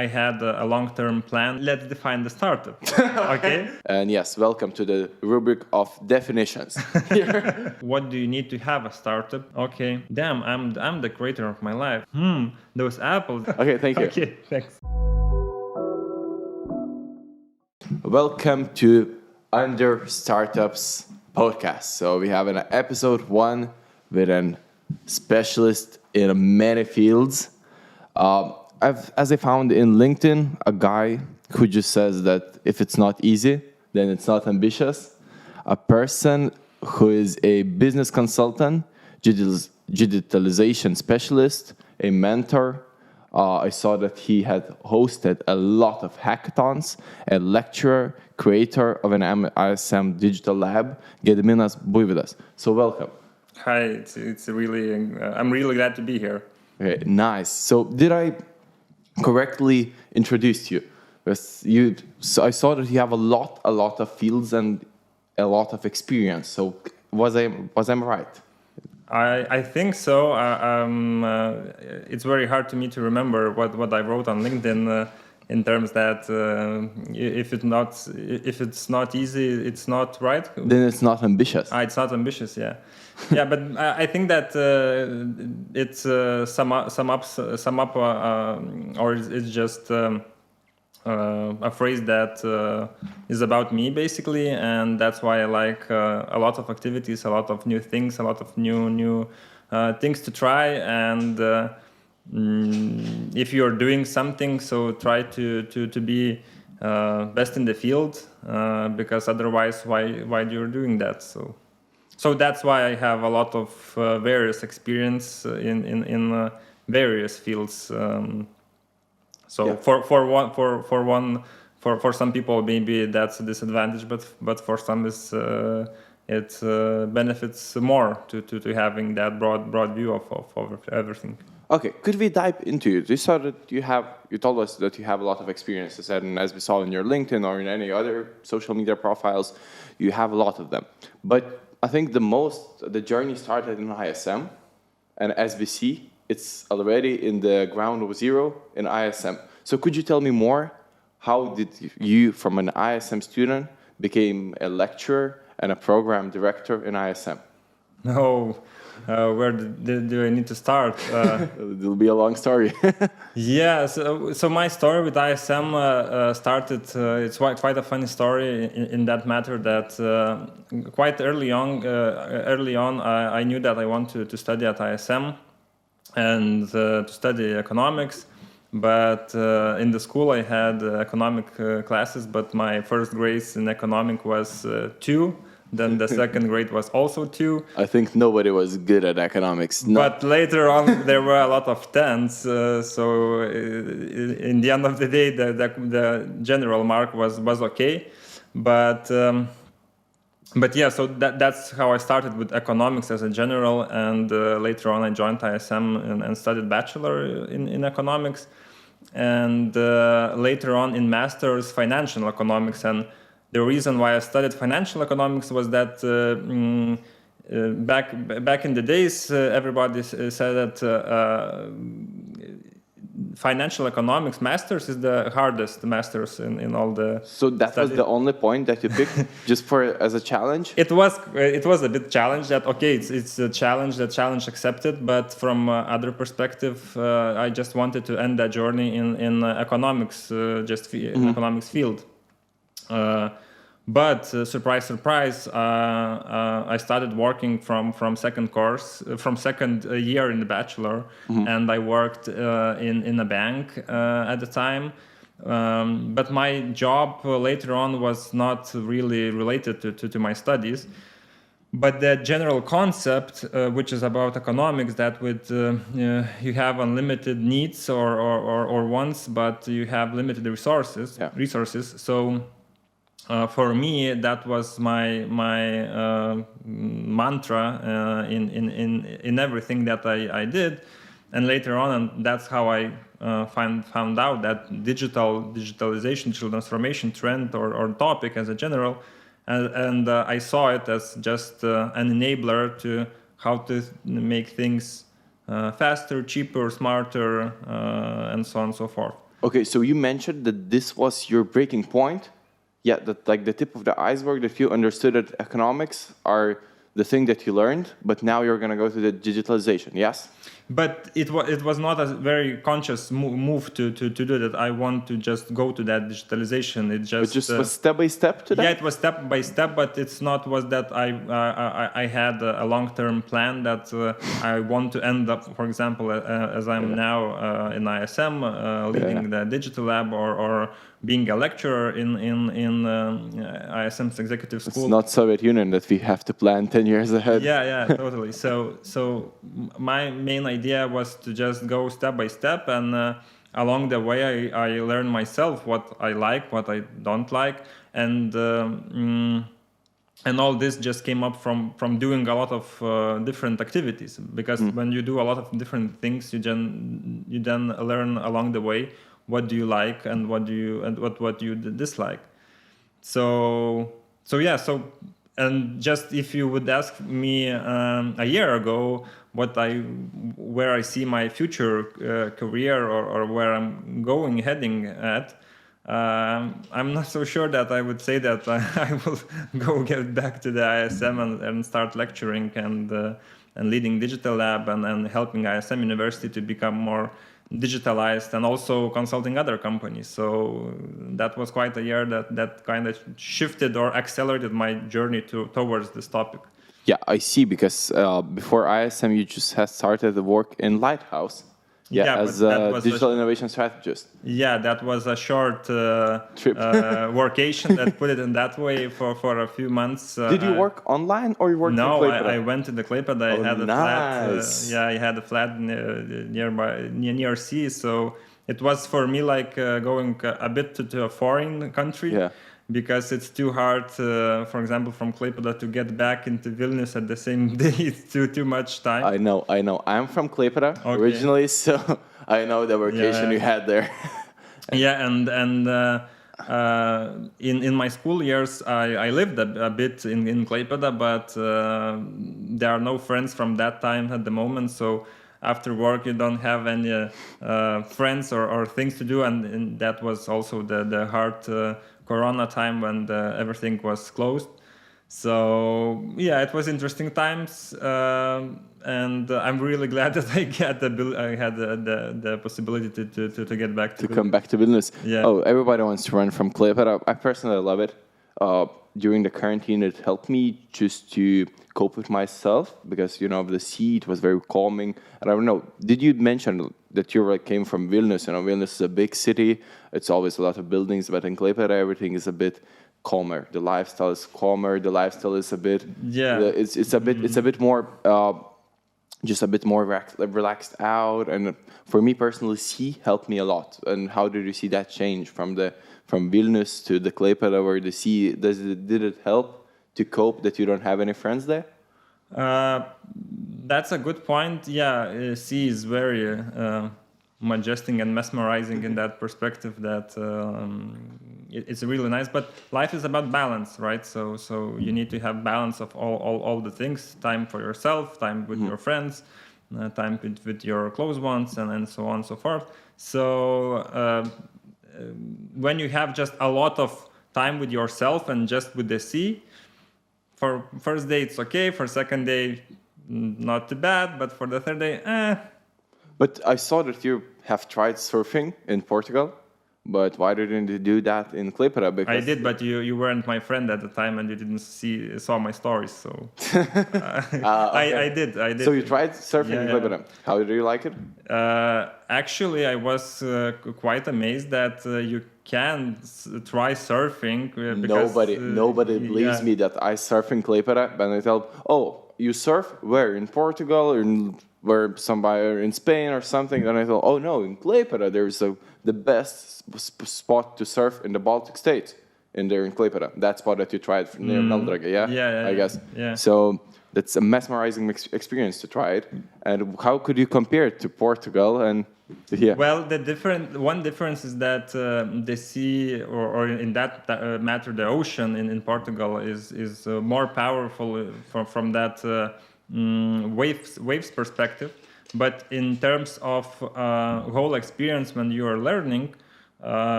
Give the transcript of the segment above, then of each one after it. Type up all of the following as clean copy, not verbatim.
I had a long-term plan. Let's define the startup, okay? And yes, welcome to the rubric of definitions. What do you need to have a startup? Okay, damn, I'm the creator of my life. Those apples. Okay, thank you. Okay, thanks. Welcome to UnderStartups podcast. So we have an episode 1 with a specialist in many fields. As I found in LinkedIn, a guy who just says that if it's not easy, then it's not ambitious. A person who is a business consultant, digitalisation specialist, a mentor. I saw that he had hosted a lot of hackathons, a lecturer, creator of an ISM digital lab, Gediminas Buivydas. So welcome. Hi, it's really, I'm really glad to be here. Okay, nice. So did I correctly introduce you? So I saw that you have a lot of fields and a lot of experience. So was I right? I think so. It's very hard to me to remember what I wrote on LinkedIn in terms that if it's not easy, it's not right. Then it's not ambitious. It's not ambitious, yeah. Yeah, but I think that it's sum up, or it's just a phrase that is about me basically, and that's why I like a lot of activities, a lot of new things, a lot of new things to try. And if you're doing something, so try to be best in the field, because otherwise, why you're doing that? So that's why I have a lot of various experience in various fields. For some people maybe that's a disadvantage, but for some it benefits more to having that broad view of everything. Okay, could we dive into it? You told us that you have a lot of experiences, and as we saw in your LinkedIn or in any other social media profiles, you have a lot of them. But I think the journey started in ISM, and as we see, it's already in the ground zero in ISM. So could you tell me more? How did you, from an ISM student, became a lecturer and a program director in ISM? No, where do I need to start? It'll be a long story. Yeah, so my story with ISM started. It's quite a funny story in that matter. That quite early on, I knew that I wanted to study at ISM and to study economics. But in the school I had economic classes, but my first grade in economic was 2. Then the second grade was also 2. I think nobody was good at economics. No. But later on there were a lot of 10s. So in the end of the day, the general mark was okay. But yeah, so that's how I started with economics as a general, and later on I joined ISM and studied bachelor in economics, and later on in master's financial economics. And the reason why I studied financial economics was that back in the days, everybody said that financial economics masters is the hardest masters in all the. So that was the only point that you picked, just as a challenge. It was a bit challenge that it's a challenge, the challenge accepted, but from other perspective, I just wanted to end that journey in economics, in economics field. But surprise, I started working from second year in the bachelor, and I worked in a bank at the time. But my job later on was not really related to my studies. But the general concept, which is about economics, that you have unlimited needs or wants, but you have limited resources. So for me, that was my mantra in everything that I did. And later on, and that's how I found out that digitalization, digital transformation trend or topic as a general, and I saw it as just an enabler to how to make things faster, cheaper, smarter, and so on and so forth. Okay, so you mentioned that this was your breaking point. Yeah, that like the tip of the iceberg, that you understood that economics are the thing that you learned, but now you're going to go to the digitalization, yes? But it was not a very conscious move to do that. I want to just go to that digitalization. It just was step by step to that? Yeah, it was step by step, but it's not was that I had a long-term plan that I want to end up, for example, as I'm now in ISM, leading the digital lab, or being a lecturer in ISM's executive school. It's not Soviet Union that we have to plan 10 years ahead. Yeah, totally. So my main idea was to just go step by step, and along the way I learned myself what I like, what I don't like, and all this just came up from doing a lot of different activities, because when you do a lot of different things, you then learn along the way what do you like and what you dislike. So and just if you would ask me a year ago where I see my future career, or where I'm heading at, I'm not so sure that I would say that I will get back to the ISM and start lecturing and leading digital lab and helping ISM University to become more digitalized, and also consulting other companies. So that was quite a year that kind of shifted or accelerated my journey towards this topic. Yeah, I see, because before ISM you just had started the work in Lighthouse. As a digital innovation strategist. Yeah, that was a short trip, workation, that put it in that way, for a few months. Did you work online, or you worked in Klaipeda? No, I went to the Klaipeda. I had a flat. I had a flat near sea. So it was for me like going a bit to a foreign country. Yeah. Because it's too hard, for example, from Klaipeda to get back into Vilnius at the same day. It's too much time. I know. I'm from Klaipeda originally, so I know the vacation you had there. Yeah, and in my school years, I lived a bit in Klaipeda, but there are no friends from that time at the moment. So after work, you don't have any friends or things to do, and that was also the hard Corona time when everything was closed. So yeah, it was interesting times, and I'm really glad that I had the possibility to get back to come back to Vilnius. Yeah. Oh, everybody wants to run from Klaipeda. I personally love it. During the quarantine, it helped me just to cope with myself, because the sea, it was very calming. And I don't know, did you mention that you came from Vilnius? Vilnius is a big city. It's always a lot of buildings, but in Klaipeda everything is a bit calmer. The lifestyle is calmer. The lifestyle is a bit it's a bit more just a bit more relaxed out. And for me personally, sea helped me a lot. And how did you see that change from Vilnius to the Klaipeda, where the sea did it help to cope that you don't have any friends there? That's a good point. Yeah, sea is very majestic and mesmerizing in that perspective, that it's really nice. But life is about balance, right? So you need to have balance of all the things: time for yourself, time with your friends, time with your close ones, and so on and so forth. So when you have just a lot of time with yourself and just with the sea, for first day it's okay, for second day not too bad, but for the third day, But I saw that you have tried surfing in Portugal, but why didn't you do that in Klaipeda? Because I did, but you weren't my friend at the time, and you didn't saw my stories, so okay. I did. So you tried surfing in Klaipeda. How did you like it? Actually, I was quite amazed that you can try surfing. Because, nobody believes me that I surf in Klaipeda, and I tell, you surf where? In Portugal, or where somewhere in Spain or something? And I thought, oh no, in Klaipeda there's the best spot to surf in the Baltic states. In Klaipeda, that spot that you tried near Meldraga, I guess. Yeah. So that's a mesmerizing experience to try it. And how could you compare it to Portugal and here? Well, one difference is that the sea, or in that matter, the ocean in Portugal is more powerful from that waves perspective. But in terms of whole experience when you are learning,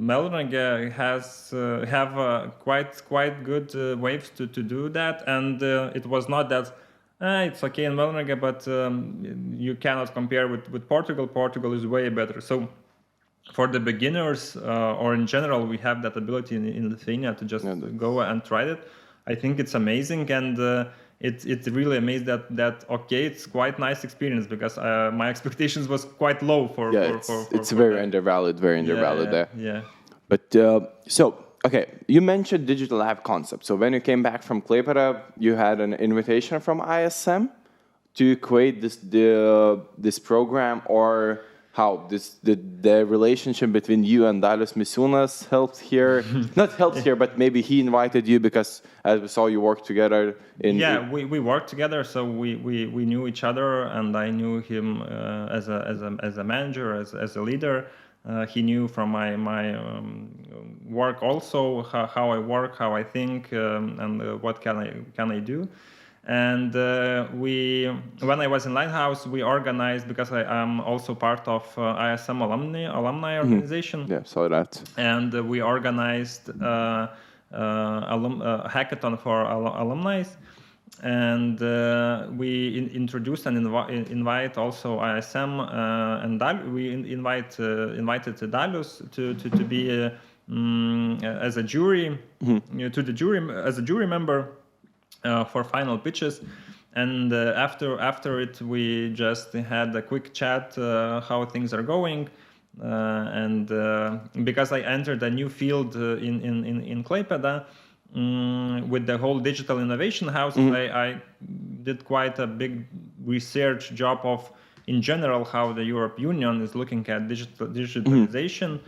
Melnrage have quite good waves to do that, and it was not that it's okay in Melnrage, but you cannot compare with Portugal. Portugal is way better. So for the beginners or in general, we have that ability in Lithuania to just go and try it. I think it's amazing, and it's really amazed that okay, it's quite nice experience, because my expectations was quite low for it's very that. undervalued, there. Yeah. But so okay, you mentioned digital lab concept. So when you came back from Klaipeda, you had an invitation from ISM to create this program, or how the relationship between you and Dalius Misiūnas helped here? Not helped here, but maybe he invited you because, as we saw, you work together. We worked together, so we knew each other, and I knew him as a manager, as a leader. He knew from my work also how I work, how I think, and what can I do. And when I was in Lighthouse, we organized, because I am also part of ISM alumni organization. Yeah, saw that. And we organized a hackathon for alumni, and we introduced and invite also ISM, and we invited Dalius to be as a jury, to the jury as a jury member. For final pitches, and after it we just had a quick chat how things are going, and because I entered a new field in Klaipeda with the whole digital innovation house, I did quite a big research job of in general how the European Union is looking at digitalization,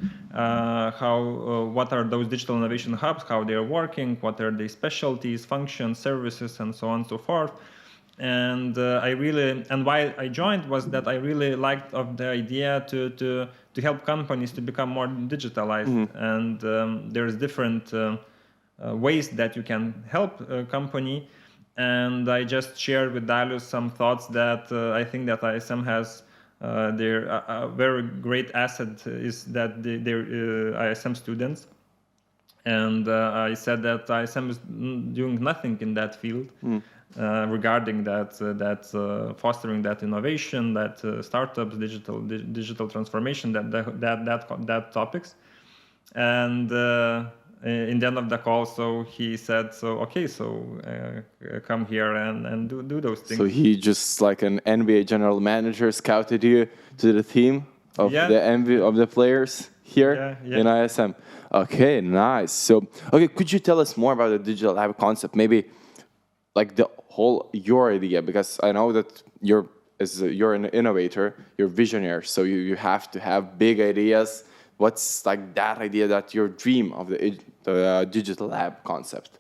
what are those digital innovation hubs, how they are working, what are the specialties, functions, services, and so on and so forth. And why I joined was that I really liked of the idea to help companies to become more digitalized, and there's different ways that you can help a company. And I just shared with Dalius some thoughts that I think that ISM has their very great asset is that they're ISM students. And I said that ISM is doing nothing in that field regarding that fostering that innovation, that startups, digital transformation, that topics. And in the end of the call, so he said, so okay, so come here and do those things. So he just like an NBA general manager scouted you to the team of the players here in ISM. Okay, nice. So okay, could you tell us more about the digital lab concept? Maybe like your idea, because I know that you're an innovator, you're visionary, so you have to have big ideas. What's like that idea, that your dream of the digital lab concept?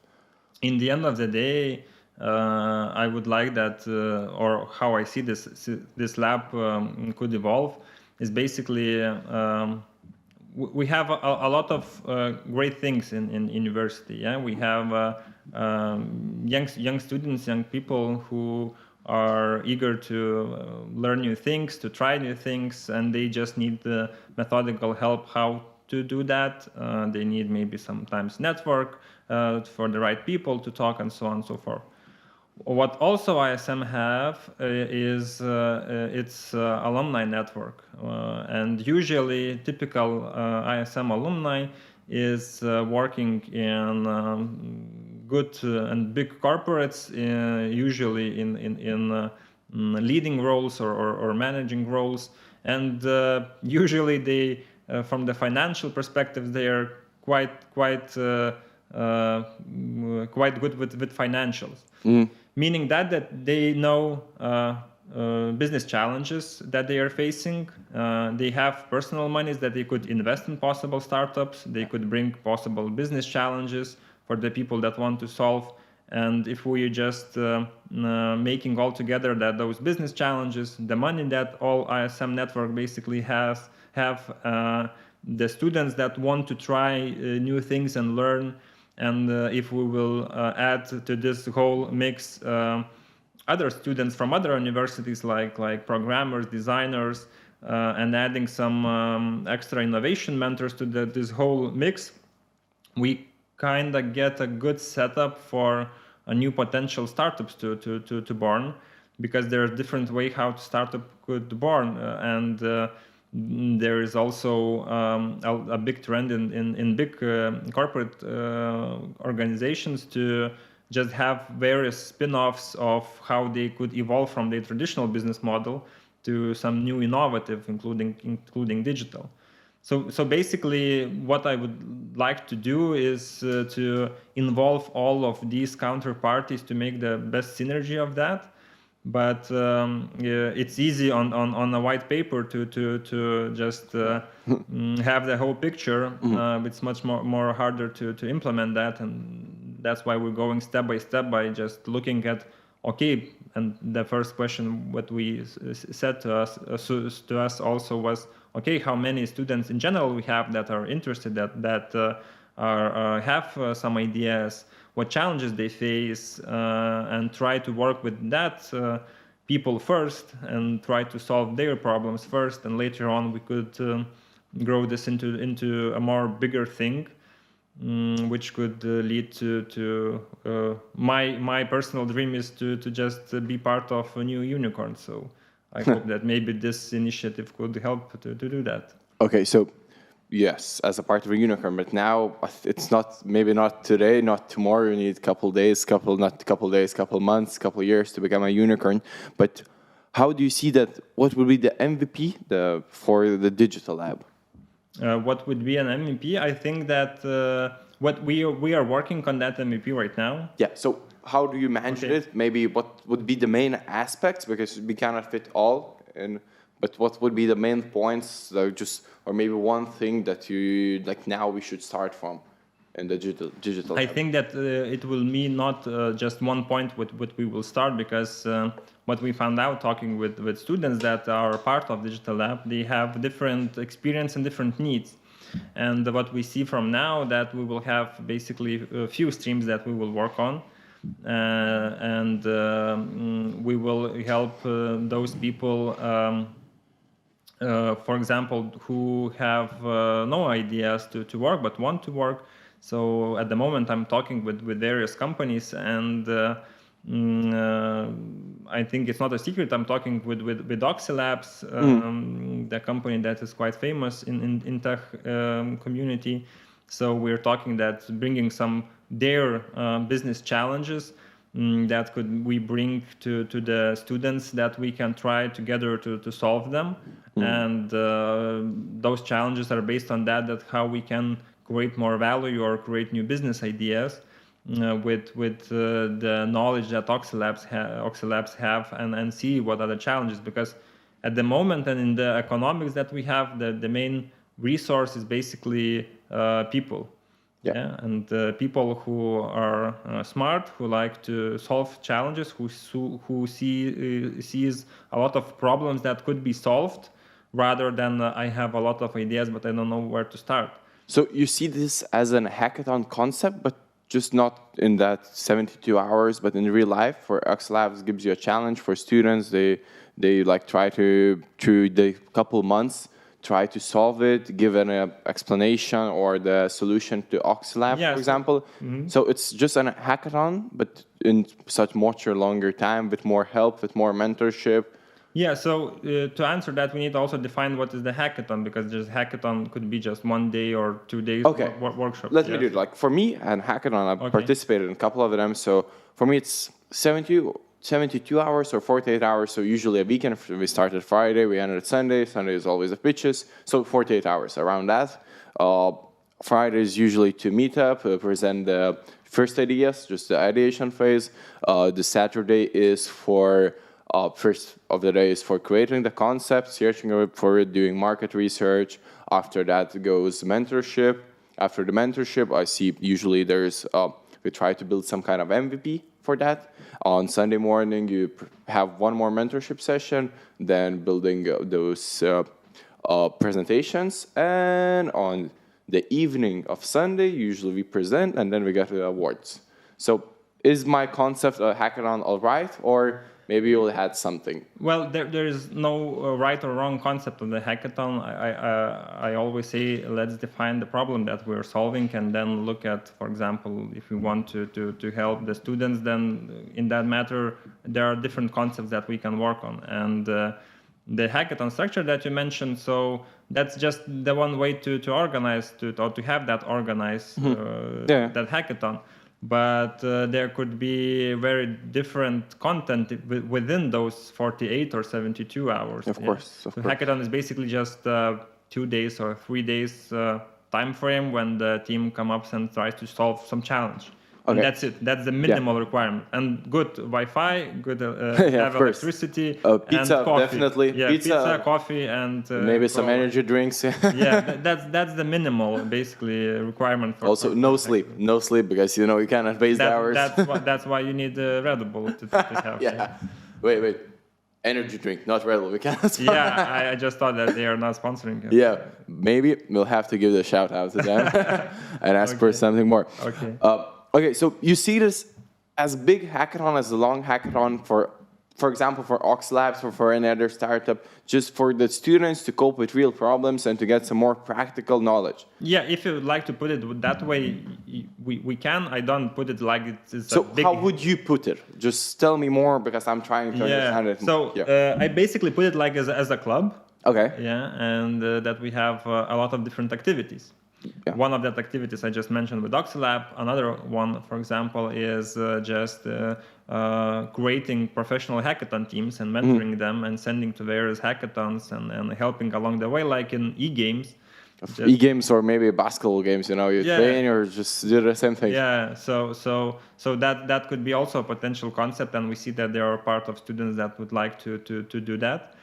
In the end of the day, I would like that, or how I see this lab could evolve, is basically we have a lot of great things in university. Yeah, we have young students, young people who are eager to learn new things, to try new things, and they just need the methodical help how to do that. They need maybe sometimes network for the right people to talk, and so on and so forth. What also ISM have is its alumni network, and usually typical ISM alumni is working in good and big corporates, usually in leading roles or managing roles, and usually they, from the financial perspective, they are quite good with financials. Meaning that they know business challenges that they are facing. They have personal monies that they could invest in possible startups. They could bring possible business challenges for the people that want to solve. And if we just making all together that those business challenges, the money that all ISM network basically have the students that want to try new things and learn. And if we will add to this whole mix other students from other universities like programmers, designers, and adding some extra innovation mentors to this whole mix, we kind of get a good setup for a new potential startups to born, because there are different way how to startup could born, and there is also a big trend in big corporate organizations to just have various spin-offs of how they could evolve from their traditional business model to some new innovative, including digital. So basically, what I would like to do is to involve all of these counterparties to make the best synergy of that. But yeah, it's easy on a white paper to just have the whole picture. It's much more harder to implement that, and that's why we're going step by step by just looking at, okay. And the first question what we said to us also was, okay, how many students in general we have that are interested, that have some ideas, what challenges they face, and try to work with that people first and try to solve their problems first, and later on we could grow this into a more bigger thing, which could lead to my personal dream is to just be part of a new unicorn. So I hope that maybe this initiative could help to do that. Okay, so yes, as a part of a unicorn, but now it's not, maybe not today, not tomorrow. You need a couple months, couple years to become a unicorn. But how do you see that? What would be the MVP for the digital lab? What would be an MVP? I think that what we are working on that MVP right now. Yeah. So how do you manage it? Maybe what would be the main aspects, because we cannot fit all in. But what would be the main points, or maybe one thing that you like now we should start from in the digital? I think that it will mean not just one point with what we will start, because what we found out talking with students that are part of digital lab, they have different experience and different needs. And what we see from now that we will have basically a few streams that we will work on. And we will help those people, for example, who have no ideas to work but want to work. So at the moment I'm talking with various companies, and I think it's not a secret, I'm talking with Oxylabs, the company that is quite famous in tech community. So we're talking that bringing some their business challenges that we bring to the students, that we can try together to solve them. And those challenges are based on that how we can create more value or create new business ideas with the knowledge that Oxylabs have, and see what are the challenges. Because at the moment and in the economics that we have, the main resource is basically people. Yeah, and people who are smart, who like to solve challenges, who sees a lot of problems that could be solved, rather than I have a lot of ideas but I don't know where to start. So you see this as a hackathon concept, but just not in that 72 hours, but in real life, where Oxylabs gives you a challenge for students. They like try to, through the couple months, try to solve it, give an explanation or the solution to Oxylabs, for example. So it's just a hackathon, but in such much longer time, with more help, with more mentorship. Yeah, so to answer that, we need to also define what is the hackathon, because just hackathon could be just 1 day or 2 days workshop. Let me do it. Like for me, and hackathon, I've participated in a couple of them. So for me, it's 72 hours or 48 hours. So usually a weekend. We started Friday, we ended Sunday. Sunday is always the pitches. So 48 hours around that. Friday is usually to meet up, present the first ideas, just the ideation phase. The Saturday is for first of the day is for creating the concept, searching for it, doing market research. After that goes mentorship. After the mentorship, I see usually there's we try to build some kind of MVP for that. On Sunday morning, you have one more mentorship session, then building those presentations. And on the evening of Sunday, usually we present, and then we get the awards. So is my concept a hackathon all right? Or Maybe you'll had something. Well, there is no right or wrong concept of the hackathon. I always say, let's define the problem that we're solving and then look at, for example, if we want to help the students, then in that matter, there are different concepts that we can work on. And the hackathon structure that you mentioned, so that's just the one way to organize, or to have that organized, that hackathon. But there could be very different content within those 48 or 72 hours. Of course. So hackathon is basically just 2 days or 3 days time frame when the team comes up and tries to solve some challenge. Okay. And that's it. That's the minimal requirement. And good Wi-Fi, good have electricity, pizza, and coffee. Definitely. Yeah, pizza, coffee, and maybe some energy drinks. Yeah, that's the minimal, basically, requirement. For also, no sleep. No sleep, because you cannot base the hours. That's why you need Red Bull to have. Yeah. Wait. Energy drink, not Red Bull. We cannot. Yeah, I just thought that they are not sponsoring it. Yeah, maybe we'll have to give the shout out to them and ask for something more. Okay. Okay, so you see this as big hackathon, as a long hackathon for example, for Ox Labs or for any other startup, just for the students to cope with real problems and to get some more practical knowledge. Yeah, if you would like to put it that way, we can. I don't put it like it's so a big... how would you put it? Just tell me more, because I'm trying to understand it. So I basically put it like as a club. Okay. Yeah, and that we have a lot of different activities. Yeah. One of that activities I just mentioned with Oxylab. Another one, for example, is just creating professional hackathon teams and mentoring them and sending to various hackathons and helping along the way, like in e-games. E-games or maybe basketball games, you train or just do the same thing. Yeah, so that could be also a potential concept, and we see that there are part of students that would like to do that.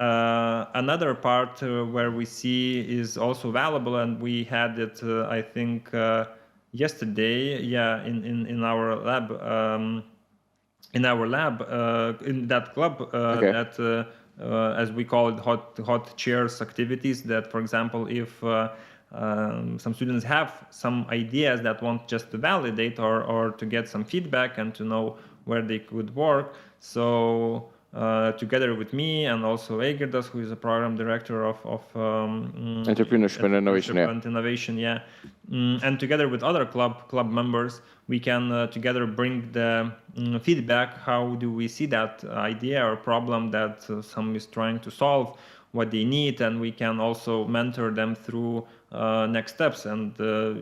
Another part where we see is also valuable, and we had it, I think, yesterday. Yeah, in our lab, in that club, that as we call it, hot chairs activities. That, for example, if some students have some ideas that want just to validate or to get some feedback and to know where they could work, so. Together with me and also Egirdas, who is a program director of Entrepreneurship and Innovation. And together with other club members, we can together bring the feedback. How do we see that idea or problem that some is trying to solve, what they need, and we can also mentor them through next steps. And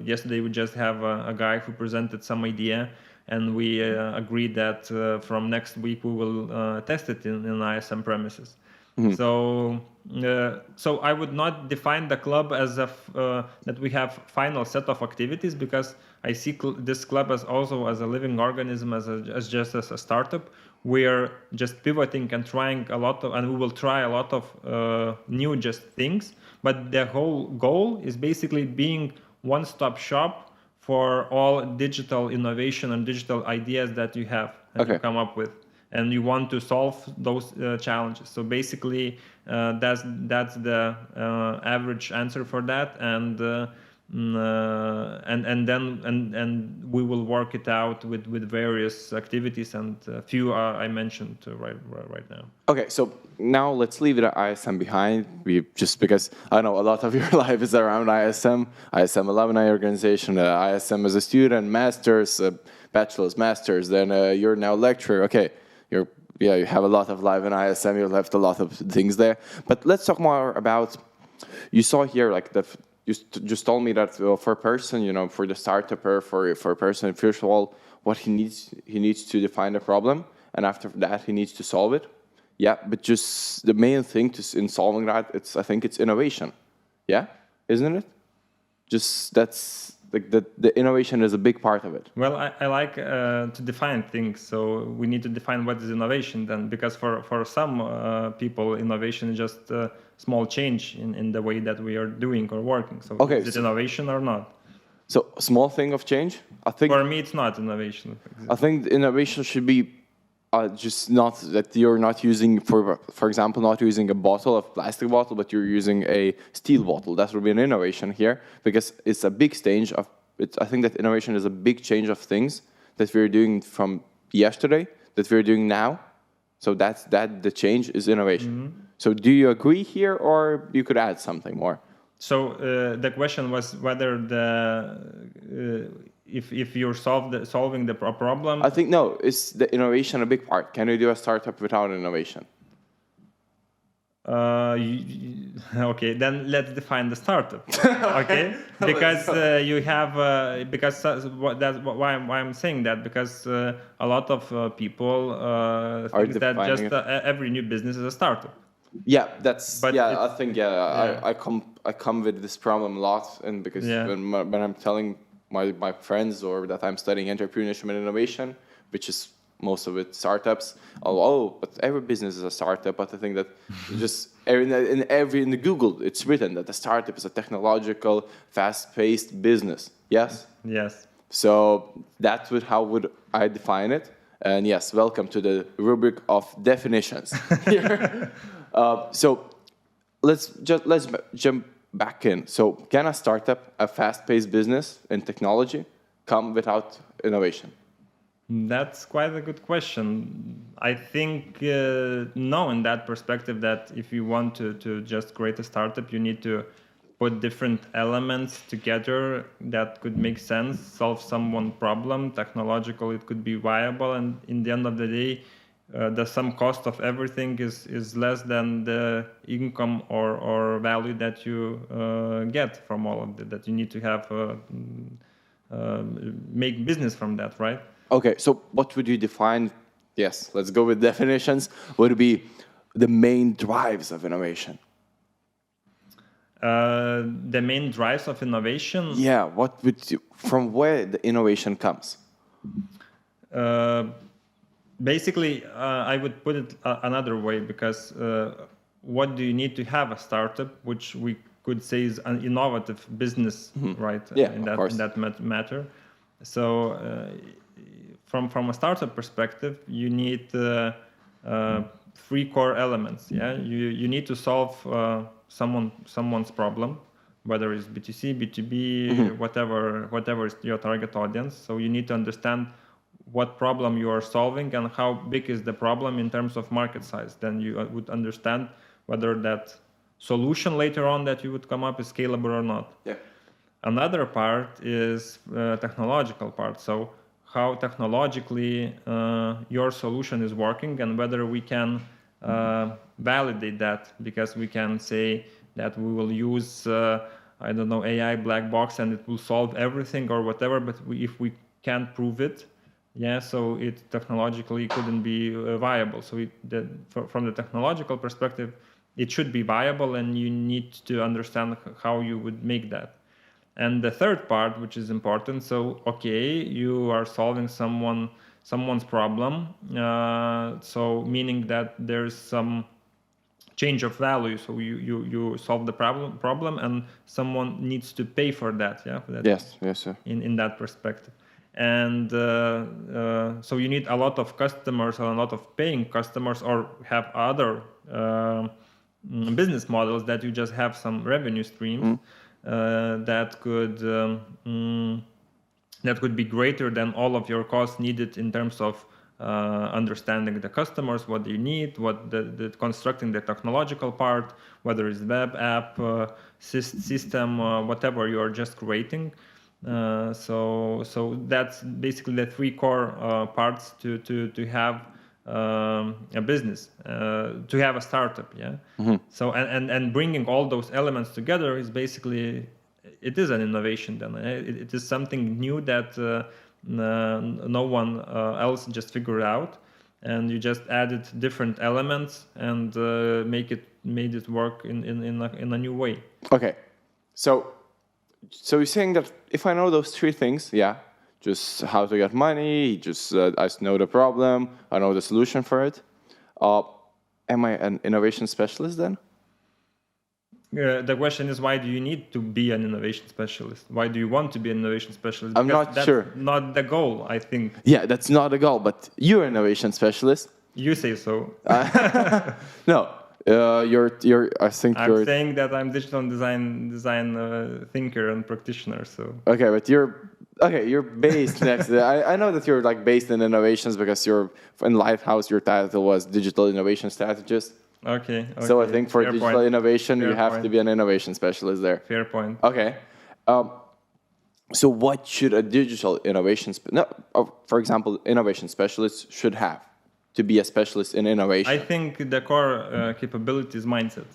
yesterday we just have a guy who presented some idea, and we agreed that from next week we will test it in ISM premises. Mm-hmm. So I would not define the club as that we have final set of activities, because I see this club as also as a living organism, as just as a startup. We are just pivoting and trying a lot of, and we will try a lot of new just things. But the whole goal is basically being one-stop shop for all digital innovation and digital ideas that you have and you come up with, and you want to solve those challenges. So basically, that's the average answer for that, and then we will work it out with various activities, and a few I mentioned right now. Okay, so now let's leave the ISM behind. Just because I know a lot of your life is around ISM alumni organization, ISM as a student, masters, bachelor's, masters. Then you're now lecturer. Okay, you have a lot of life in ISM. You left a lot of things there. But let's talk more about. You saw here like you just told me that for a person, for the startup, for a person, first of all, what he needs to define the problem, and after that he needs to solve it. Yeah, but just the main thing in solving that, I think it's innovation. Yeah, isn't it? Just that's like the innovation is a big part of it. Well, I like to define things, so we need to define what is innovation then, because for some people, innovation is just a small change in the way that we are doing or working. So is it innovation or not? So small thing of change? I think for me, it's not innovation. I think innovation should be just not that you're not using, for example, not using a plastic bottle, but you're using a steel bottle. That would be an innovation here, because it's a big stage of it. I think that innovation is a big change of things that we're doing from yesterday, that we're doing now, So the change is innovation. So do you agree here, or you could add something more? So the question was whether if you're solving the problem. I think no. Is the innovation a big part? Can you do a startup without innovation? Okay, then let's define the startup. Okay, because you have because that's why I'm saying that, because a lot of people think that just every new business is a startup. Yeah, I think I come with this problem a lot, and because when I'm telling my friends or that I'm studying entrepreneurship and innovation, which is most of it startups. But every business is a startup. But I think that just in the Google, it's written that a startup is a technological, fast-paced business. Yes. Yes. So that's how would I define it. And yes, welcome to the rubric of definitions here. So let's jump back in. So can a startup, a fast-paced business in technology, come without innovation? That's quite a good question. I think no, in that perspective, that if you want to just create a startup, you need to put different elements together that could make sense, solve someone's problem. Technological, it could be viable, and in the end of the day, the sum cost of everything is less than the income or value that you get from all of that you need to have make business from that, right? Okay, so what would you define? Yes, let's go with definitions. What would be the main drives of innovation? The main drives of innovation? Yeah, from where the innovation comes? Basically, I would put it another way, because what do you need to have a startup, which we could say is an innovative business, right? Yeah, in of that matter. So from a startup perspective, you need 3 core elements. Yeah, you need to solve someone's problem, whether it's B2C, B2B, whatever is your target audience. So you need to understand what problem you are solving and how big is the problem in terms of market size. Then you would understand whether that solution later on that you would come up is scalable or not. Yeah. Another part is technological part. So how technologically your solution is working, and whether we can validate that, because we can say that we will use AI black box and it will solve everything or whatever, but if we can't prove it, so it technologically couldn't be viable. So from the technological perspective, it should be viable, and you need to understand how you would make that. And the third part, which is important, so you are solving someone's problem, so meaning that there's some change of value. So you solve the problem, and someone needs to pay for that. Yes, sir. In that perspective. And so you need a lot of customers, a lot of paying customers, or have other business models that you just have some revenue streams that could be greater than all of your costs needed in terms of understanding the customers, what they need, what the constructing the technological part, whether it's web app, system, whatever you are just creating. So that's basically the 3 core parts to have a business, to have a startup. So and bringing all those elements together is basically, it is an innovation. Then it is something new that no one else just figured out, and you just added different elements and made it work in a new way. Okay, so you're saying that if I know those 3 things, just how to get money, just I know the problem, I know the solution for it, am I an innovation specialist then? The question is, why do you need to be an innovation specialist? Why do you want to be an innovation specialist? Because I'm not sure. Not the goal, I think. Yeah, that's not the goal, but you're an innovation specialist. You say so. No. I'm saying that I'm digital design thinker and practitioner. So okay, but you're Okay, you're based next. I know that you're like based in innovations because you're in Lighthouse. Your title was digital innovation strategist. Okay. So I think for Fair digital point. innovation, you Fair have point. to be an innovation specialist there. Fair point. Okay. So what should a digital innovation, for example, innovation specialist should have to be a specialist in innovation? I think the core capability is mindset.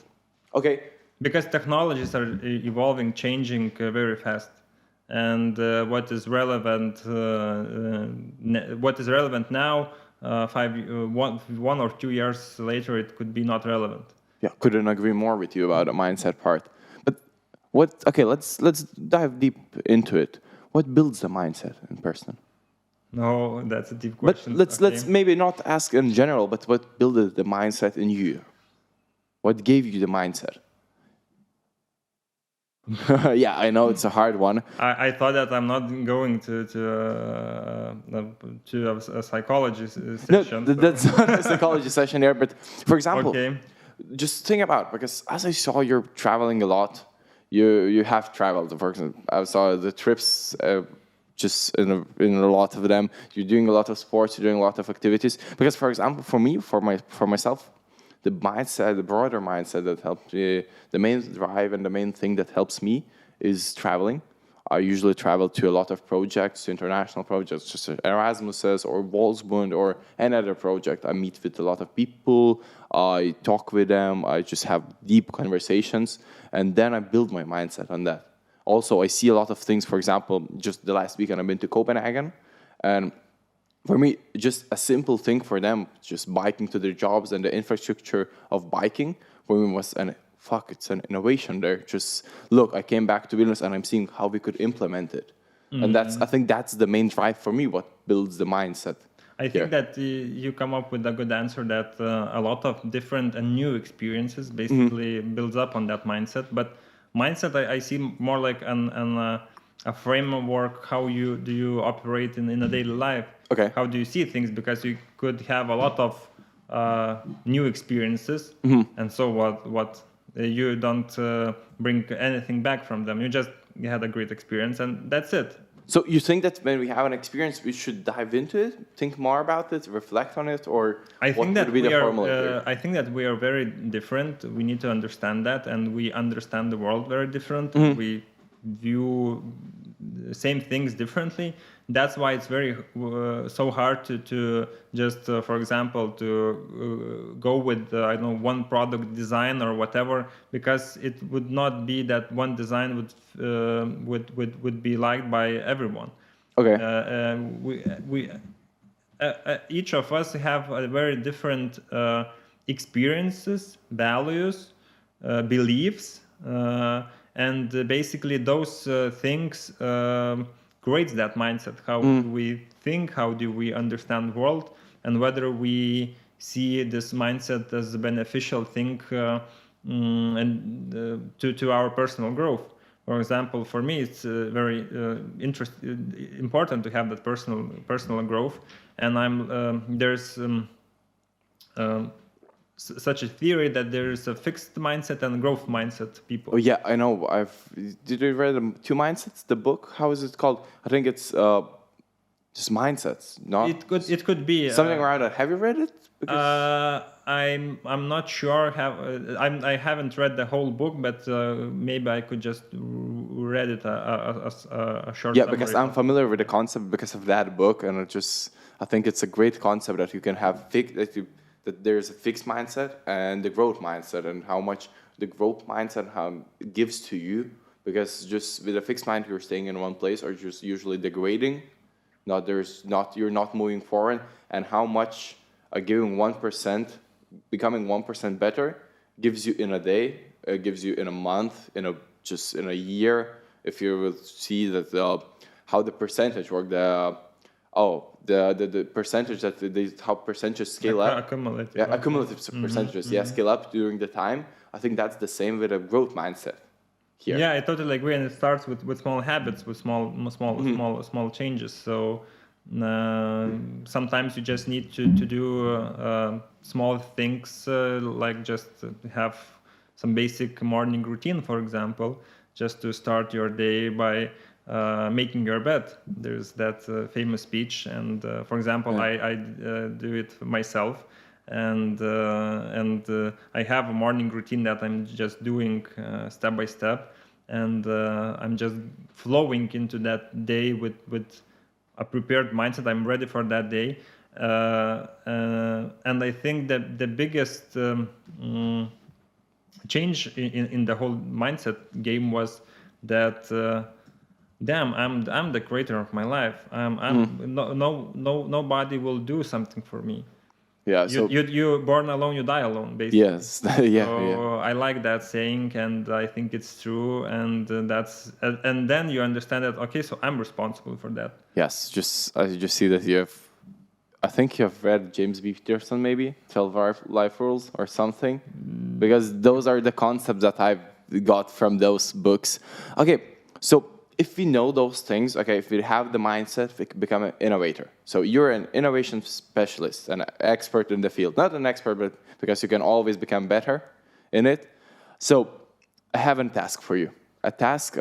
Okay. Because technologies are evolving, changing very fast, and what is relevant now, 1 or 2 years later, it could be not relevant. Yeah, couldn't agree more with you about the mindset part. But let's dive deep into it. What builds the mindset in person? No, that's a deep But question. let's maybe not ask in general, but what built the mindset in you? What gave you the mindset? Yeah, I know it's a hard one. I thought that I'm not going to a psychology session. No, that's not a psychology session here. But for example, Okay. just think about, because as I saw you're traveling a lot, you have traveled. For example, I saw the trips. Just in a lot of them, you're doing a lot of sports, you're doing a lot of activities. Because, for example, for myself, the mindset, the broader mindset that helped me, the main drive and the main thing that helps me is traveling. I usually travel to a lot of projects, international projects, just Erasmuses or Wolfsbund or any other project. I meet with a lot of people, I talk with them, I just have deep conversations, and then I build my mindset on that. Also, I see a lot of things. For example, just the last weekend I've been to Copenhagen, and for me, just a simple thing for them, just biking to their jobs and the infrastructure of biking, for me was it's an innovation there. Just look, I came back to Vilnius and I'm seeing how we could implement it. And I think that's the main drive for me, what builds the mindset. I think that you come up with a good answer, that a lot of different and new experiences basically builds up on that mindset. But mindset, I see more like a framework. How do you operate in a daily life? Okay. How do you see things? Because you could have a lot of new experiences, and so what you don't bring anything back from them. You had a great experience, and that's it. So you think that when we have an experience, we should dive into it, think more about it, reflect on it, or I think that would be the formula? I think that we are very different. We need to understand that, and we understand the world very different. We view the same things differently. That's why it's very so hard to just, for example, to go with I don't know, one product design or whatever, because it would not be that one design would be liked by everyone. Okay. Each of us have a very different experiences, values, beliefs, and basically those things creates that mindset. How do we think? How do we understand the world? And whether we see this mindset as a beneficial thing to our personal growth. For example, for me, it's very important to have that personal growth. And there's such a theory that there is a fixed mindset and growth mindset people. Oh yeah, I know. Did you read Two Mindsets, the book? How is it called? I think it's just mindsets. Not it could be something around that. Have you read it? I'm not sure. I haven't read the whole book, but maybe I could just read it a short. Yeah, because I'm familiar with the concept because of that book, and I think it's a great concept that you can have that there's a fixed mindset and the growth mindset, and how much the growth mindset it gives to you. Because just with a fixed mind, you're staying in one place or just usually degrading. You're not moving forward, and how much giving 1%, becoming 1% better, gives you in a day, gives you in a month, in a year. If you will see that how the percentage work, the percentage how percentages scale up. Accumulative. Yeah, accumulative percentages. Yeah, scale up during the time. I think that's the same with a growth mindset here. Yeah, I totally agree, and it starts with small habits, with small changes. So sometimes you just need to do small things, like just have some basic morning routine, for example, just to start your day by making your bed. There's that famous speech, and for example, I do it myself, and I have a morning routine that I'm just doing step by step, and I'm just flowing into that day with a prepared mindset. I'm ready for that day, and I think that the biggest change in the whole mindset game was that damn, I'm the creator of my life. Nobody will do something for me. Yeah, you born alone, you die alone, basically. Yes, yeah, So yeah. I like that saying, and I think it's true. And and then you understand that, okay, so I'm responsible for that. Yes, I just see that you have. I think you have read James B. Peterson, maybe 12 Life Rules or something, because those are the concepts that I've got from those books. Okay, so if we know those things, okay, if we have the mindset, we can become an innovator. So you're an innovation specialist, an expert in the field. Not an expert, but because you can always become better in it. So I have a task for you. A task,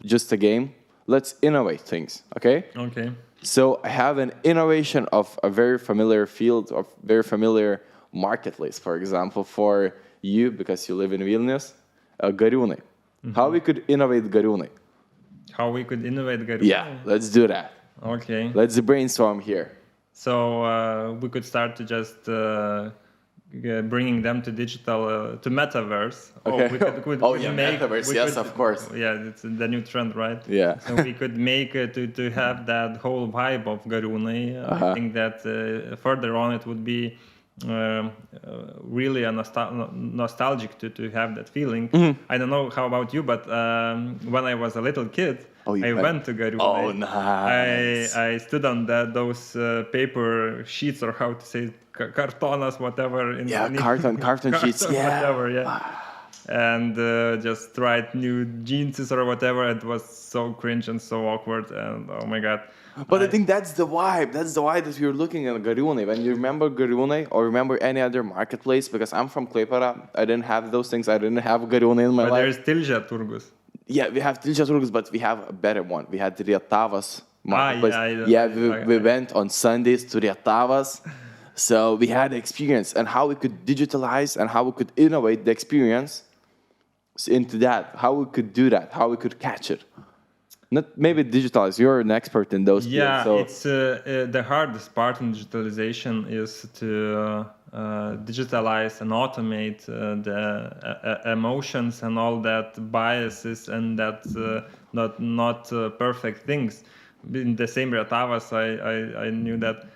just a game. Let's innovate things, okay? Okay. So I have an innovation of a very familiar field, of very familiar marketplace, for example, for you, because you live in Vilnius, Gariunai. Mm-hmm. How we could innovate Gariunai? How we could innovate Gariunai? Yeah, let's do that. Okay. Let's brainstorm here. So we could start to just bringing them to digital, to metaverse. Okay. Metaverse, yes, of course. Yeah, it's the new trend, right? Yeah. So we could make to have that whole vibe of Gariunai. I think that further on it would be really a nostalgic to have that feeling. Mm-hmm. I don't know how about you, but when I was a little kid, I went to Gariunai. Oh, nice. I stood on those paper sheets, or how to say, cartonas, whatever. Carton sheets. Yeah. Whatever, yeah. And just tried new jeans or whatever. It was so cringe and so awkward, and oh my god. But I think that's the vibe. That's the vibe that you're looking at Gariunai. When you remember Gariunai or remember any other marketplace, because I'm from Klaipeda, I didn't have those things. I didn't have Gariunai in my life. But there's Tilžė turgus. Yeah, we have Tilžė turgus, but we have a better one. We had Rietavas marketplace. We went on Sundays to Rietavas. So we had the experience, and how we could digitalize and how we could innovate the experience into that. How we could do that. How we could catch it. Not maybe digitalize. You're an expert in those fields. Yeah, so. it's the hardest part in digitalization is to digitalize and automate the emotions and all that biases and that not perfect things. In the same Rietavas, I knew that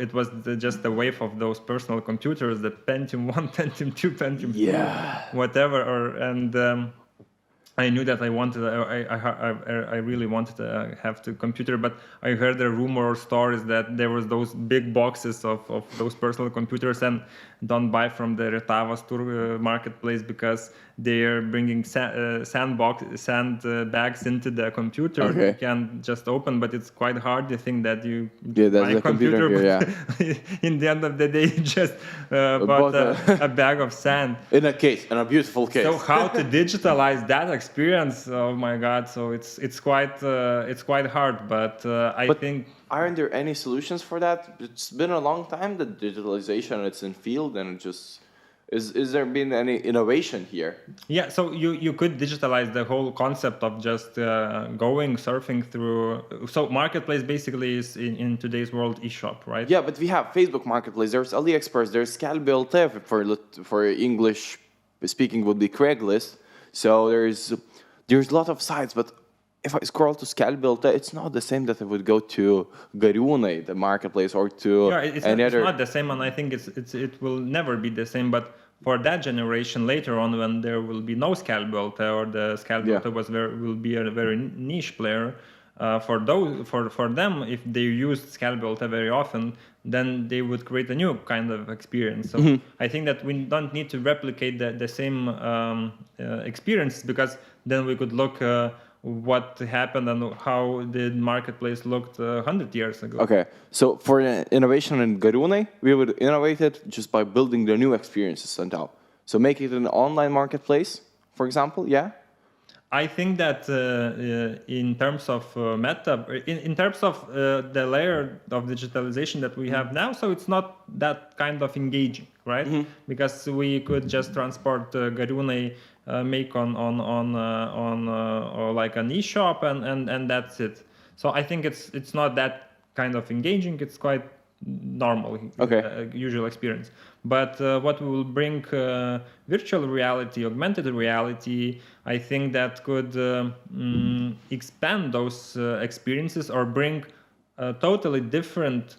it was just a wave of those personal computers, the Pentium 1, Pentium 2, Pentium 4, whatever, I knew that I wanted. I really wanted to have the computer, but I heard a rumor or stories that there was those big boxes of those personal computers, and don't buy from the Rietavas marketplace because they are bringing sand bags into the computer. Okay. You can just open, but it's quite hard. You think that you buy a computer here, in the end of the day, you just bought a bag of sand in a case, in a beautiful case. So how to digitalize that experience? Oh my God! So it's quite hard, but I think. Aren't there any solutions for that? It's been a long time that digitalization it's in field, and it just is there been any innovation here? Yeah, so you could digitalize the whole concept of just going surfing through. So marketplace basically is in today's world e-shop, right? Yeah, but we have Facebook Marketplace. There's AliExpress. There's Skalbi.lt for English speaking would be Craigslist. So there's a lot of sites, but if I scroll to Skalbi.lt, it's not the same that I would go to Gariunai, the marketplace, or to any other. It's not the same, and I think it will never be the same. But for that generation later on, when there will be no Skalbi.lt, or the Skalbi.lt will be a very niche player, for them, if they used Skalbi.lt very often, then they would create a new kind of experience. So I think that we don't need to replicate the same experience, because then we could look what happened and how the marketplace looked 100 years ago. Okay, so for innovation in Gariunai, we would innovate it just by building the new experiences on top. So make it an online marketplace, for example, yeah? I think that in terms of meta, in terms of the layer of digitalization that we have now, so it's not that kind of engaging, right? Because we could just transport Gariunai, make on or like an e-shop, and that's it. So I think it's not that kind of engaging. It's quite normal, usual experience. But what will bring virtual reality, augmented reality, I think that could expand those experiences or bring totally different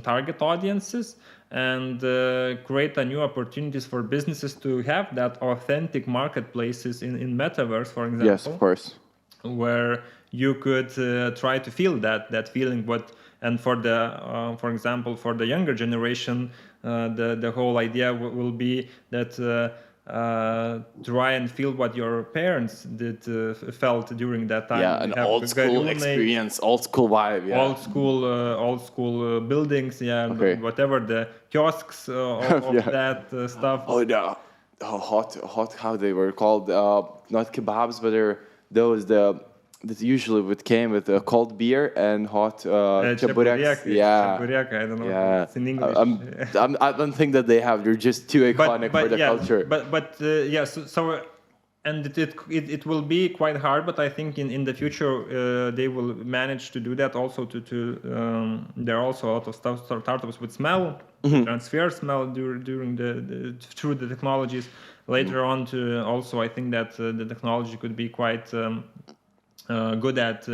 target audiences and create a new opportunities for businesses to have that authentic marketplaces in metaverse, for example. Yes, of course. Where you could try to feel that feeling, and for the for example, for the younger generation, the whole idea will be that try and feel what your parents did felt during that time. Yeah, an old school experience, old school vibe. Yeah, old school buildings. Yeah, whatever the kiosks of that stuff. Oh no, hot. How they were called? Not kebabs, but they're those that usually would came with a cold beer and hot chaburek. Yeah, chaburek, I don't know. It's in English. I don't think that they have. They're just too iconic for the culture. But yeah. So and it will be quite hard. But I think in the future they will manage to do that. Also there are also a lot of startups with smell, transfer smell during through the technologies. Later on, also I think that the technology could be quite good at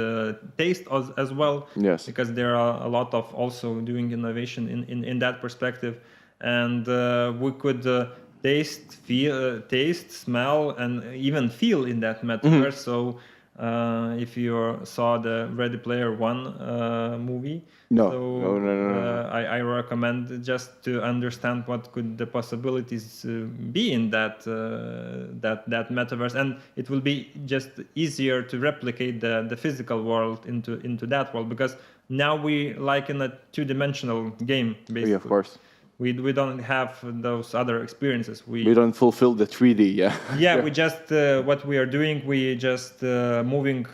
taste as well. Yes. Because there are a lot of also doing innovation in that perspective, and we could taste, smell, and even feel in that metaverse. So if you saw the Ready Player One movie, no. I recommend just to understand what could the possibilities be in that metaverse, and it will be just easier to replicate the physical world into that world, because now we like in a two-dimensional game basically. Yeah, of course. We don't have those other experiences. We don't fulfill the 3D, yeah. Yeah, we just what we are doing. We just moving.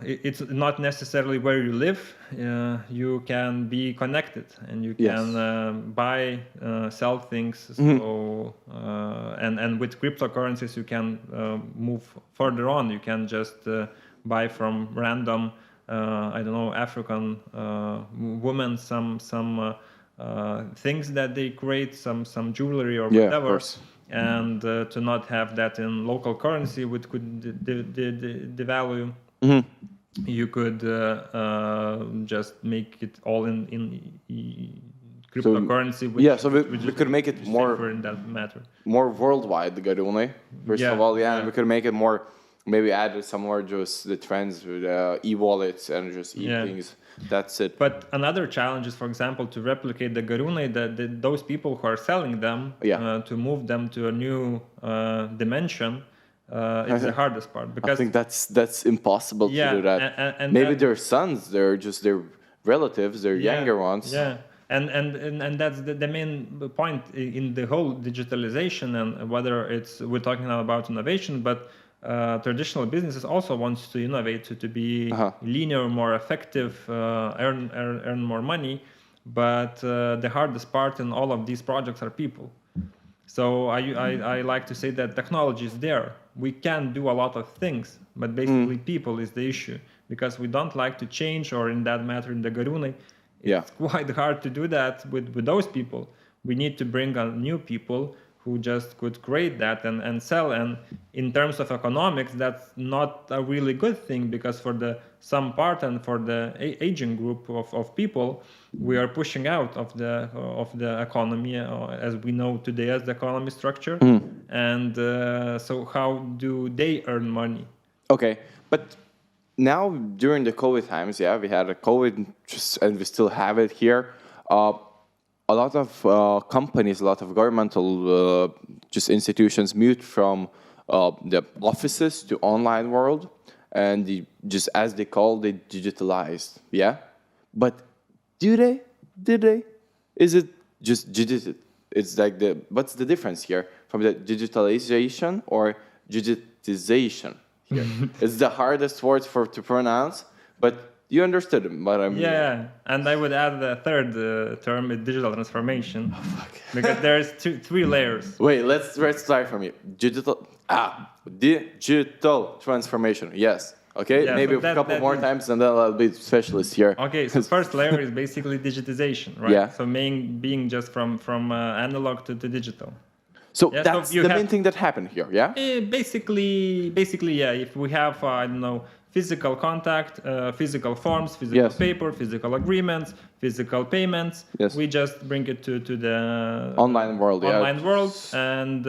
It's not necessarily where you live. You can be connected, and you can buy, sell things. So and with cryptocurrencies, you can move further on. You can just buy from random, I don't know, African women some. Things that they create, some jewelry or whatever, and to not have that in local currency, which could devalue. You could just make it all in cryptocurrency. So we could make it more in that matter. More worldwide, the Gariunai. First of all, we could make it more. Maybe add some more just the trends with e-wallets and just e-things. That's it. But another challenge is, for example, to replicate the Gariunai, those people who are selling them, to move them to a new dimension, is the hardest part. Because I think that's impossible to do that. And maybe their sons, they're just their relatives, their younger ones. Yeah. And that's the main point in the whole digitalization, and whether we're talking now about innovation, but traditional businesses also wants to innovate to be leaner, more effective, earn more money. But the hardest part in all of these projects are people. So I like to say that technology is there. We can do a lot of things, but basically people is the issue, because we don't like to change, or in that matter in the Gariunai, it's quite hard to do that with those people. We need to bring on new people who just could create that and sell. And in terms of economics, that's not a really good thing, because for some part and for the aging group of people, we are pushing out of the economy as we know today as the economy structure. And so how do they earn money? Okay, but now during the COVID times, we had a COVID, and we still have it here. A lot of companies, a lot of governmental just institutions moved from the offices to online world, and just as they call it, digitalized. Yeah, but do they? Did they? Is it just digital? It's like what's the difference here from the digitalization or digitization here. It's the hardest word to pronounce, but you understood what I mean. Yeah, and I would add the third term, digital transformation, because there's three layers. Wait, let's start from here. Digital transformation. Yes. Okay, Yeah, maybe so a couple more times, and then I'll be specialist here. Okay, so first layer is basically digitization, right? Yeah. So being just from analog to digital. So Yeah, that's so the main thing that happened here, yeah? Basically, yeah. If we have, I don't know, physical contact, physical forms, physical Yes. paper, physical agreements, physical payments, Yes. we just bring it to the Online world, and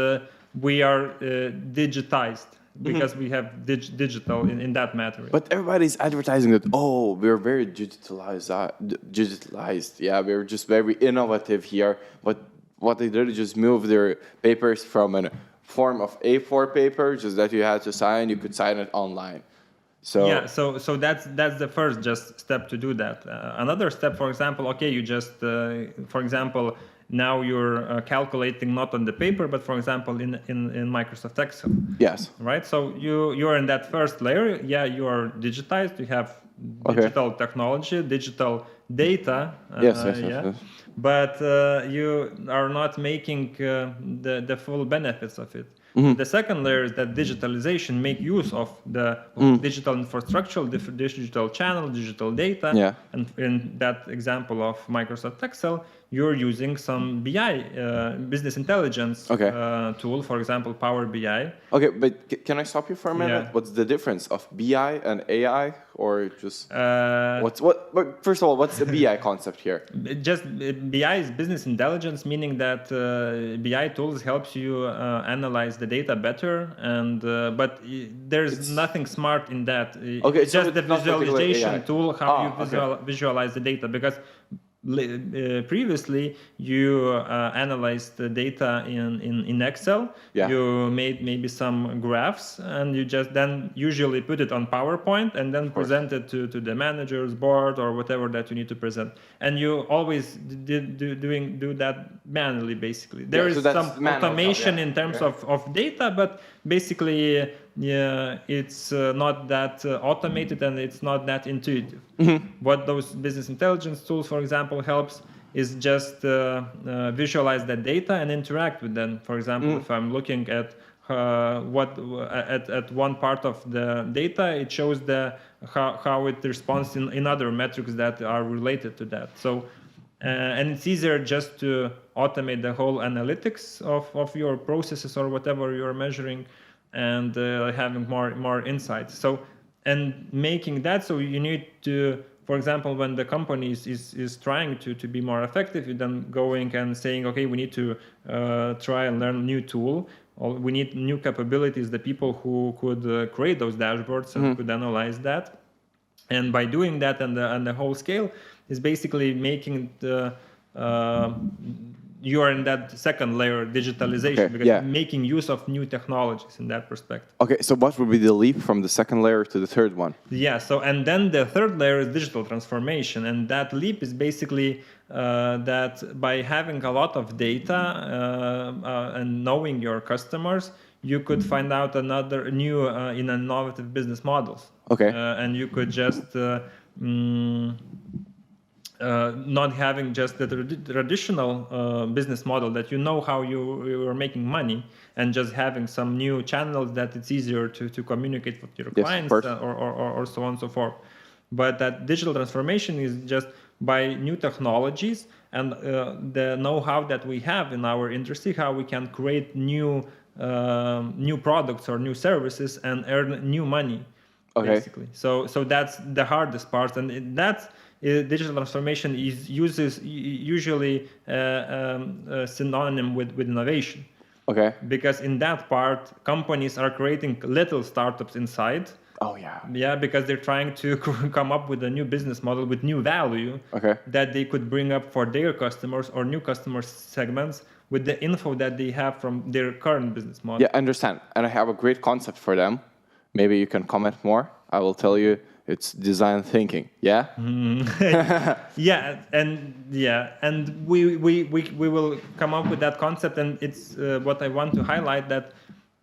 we are digitized because we have digital in that matter. But everybody's advertising that, oh, we're very digitalized. Yeah, we're just very innovative here. But what they did is just move their papers from a form of A4 paper, just that you had to sign, you could sign it online. So yeah, so that's the first just step to do that. Another step, for example, okay, you just, for example, now you're calculating not on the paper, but for example in Microsoft Excel. Yes. Right. So you're in that first layer. Yeah, you are digitized. You have digital technology, digital data. Yes. But you are not making the full benefits of it. The second layer is that digitalization make use of the digital infrastructure, digital channel, digital data. Yeah. And in that example of Microsoft Excel, you're using some BI, business intelligence tool, for example, Power BI. Okay, but can I stop you for a minute? Yeah. What's the difference of BI and AI, or just first of all, what's the BI concept here? Just BI is business intelligence, meaning that BI tools helps you analyze the data better, and but there's nothing smart in that. Okay, it's just the visualization tool, how you visualize the data, because previously you analyzed the data in Excel. Yeah. You made maybe some graphs, and you just then usually put it on PowerPoint and then present it to the manager's board or whatever that you need to present. And you always do that manually, basically. There is some automation in terms of data, but basically it's not that automated, and it's not that intuitive. What those business intelligence tools, for example, helps is just visualize that data and interact with them. For example, if I'm looking at at one part of the data, it shows how it responds in other metrics that are related to that. So and it's easier just to automate the whole analytics of your processes or whatever you're measuring, and having more insights. So, and making that, so you need to, for example, when the company is trying to be more effective, you then going and saying, okay, we need to try and learn a new tool, or we need new capabilities, the people who could create those dashboards and could analyze that. And by doing that, and the whole scale is basically making the you are in that second layer, digitalization, because making use of new technologies in that perspective. Okay, so what would be the leap from the second layer to the third one? Yeah, so and then the third layer is digital transformation, and that leap is basically that by having a lot of data and knowing your customers, you could find out another new innovative business models. Okay. And you could just not having just the traditional business model that you know how you are making money, and just having some new channels that it's easier to communicate with your clients or so on and so forth. But that digital transformation is just by new technologies and the know-how that we have in our industry, how we can create new products or new services and earn new money, basically. So that's the hardest part, and that's digital transformation is usually synonym with innovation. Okay. Because in that part, companies are creating little startups inside. Oh yeah. Yeah, because they're trying to come up with a new business model with new value that they could bring up for their customers or new customer segments with the info that they have from their current business model. Yeah, I understand. And I have a great concept for them. Maybe you can comment more. I will tell you. It's design thinking, yeah? And we will come up with that concept, and it's what I want to highlight, that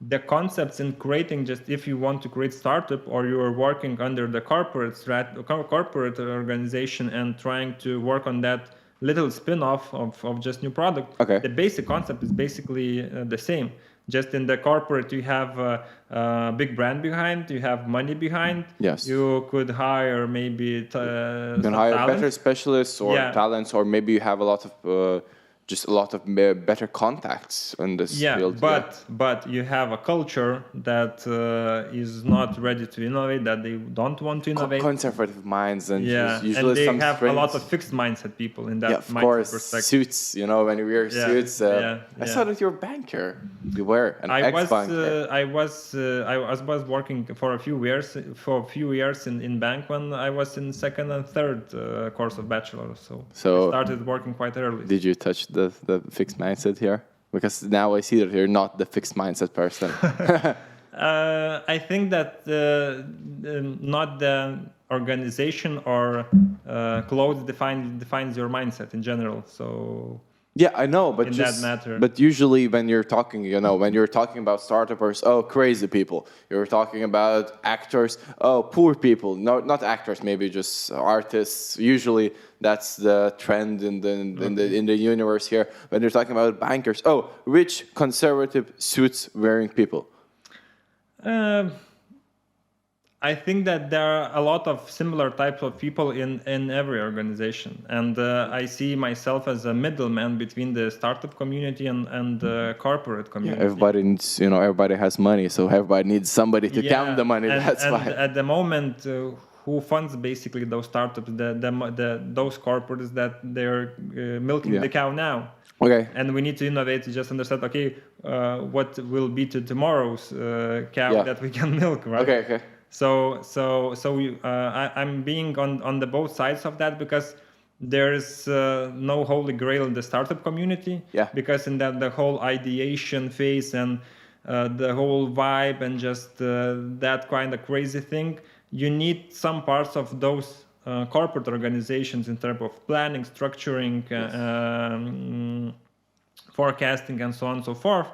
the concepts in creating, just if you want to create startup or you are working under the corporate organization and trying to work on that little spin-off of just new product, the basic concept is basically the same. Just in the corporate, you have a big brand behind, you have money behind. Yes. You could hire maybe you can hire talents. better specialists or talents, or maybe you have a lot of better contacts in this field. But you have a culture that is not ready to innovate, that they don't want to innovate. Conservative minds, and usually and they some have strengths. a lot of fixed mindset people in that of course, perspective. Suits, when you wear suits. I saw that you're a banker. You were an ex-banker. I was working for a few years in bank when I was in second and third course of bachelor. So I started working quite early. Did you touch the fixed mindset here? Because now I see that you're not the fixed mindset person. I think that not the organization or clothes defines your mindset in general. So yeah, I know, but that matter. But usually when you're talking, when you're talking about startups, crazy people. You're talking about actors, poor people. No, not actors, maybe just artists. Usually that's the trend in the universe here. When you're talking about bankers, rich, conservative, suits-wearing people. I think that there are a lot of similar types of people in every organization, and I see myself as a middleman between the startup community and the corporate community. Yeah, everybody needs, everybody has money, so everybody needs somebody to count the money. That's why. At the moment, who funds basically those startups? Those corporates that they're milking the cow now. Okay. And we need to innovate to just understand, what will be to tomorrow's cow that we can milk, right? Okay. So I'm being on the both sides of that, because there's no holy grail in the startup community. Yeah. Because in that the whole ideation phase and the whole vibe and just that kind of crazy thing, you need some parts of those corporate organizations in terms of planning, structuring, forecasting, and so on and so forth.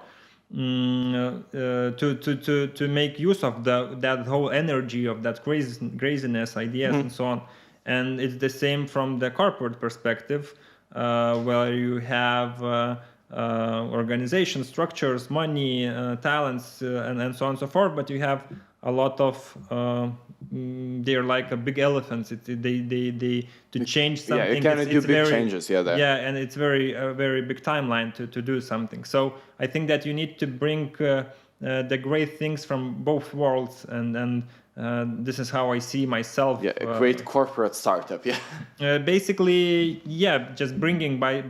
To make use of that whole energy of that craziness, ideas, and so on. And it's the same from the corporate perspective, where you have organization structures, money, talents, and so on and so forth. But you have a lot of they're like a big elephants. They to change something. Yeah, you can do big changes. Yeah, and it's a very big timeline to do something. So I think that you need to bring the great things from both worlds, and this is how I see myself. Yeah, a great corporate startup. Yeah. Basically, just bringing by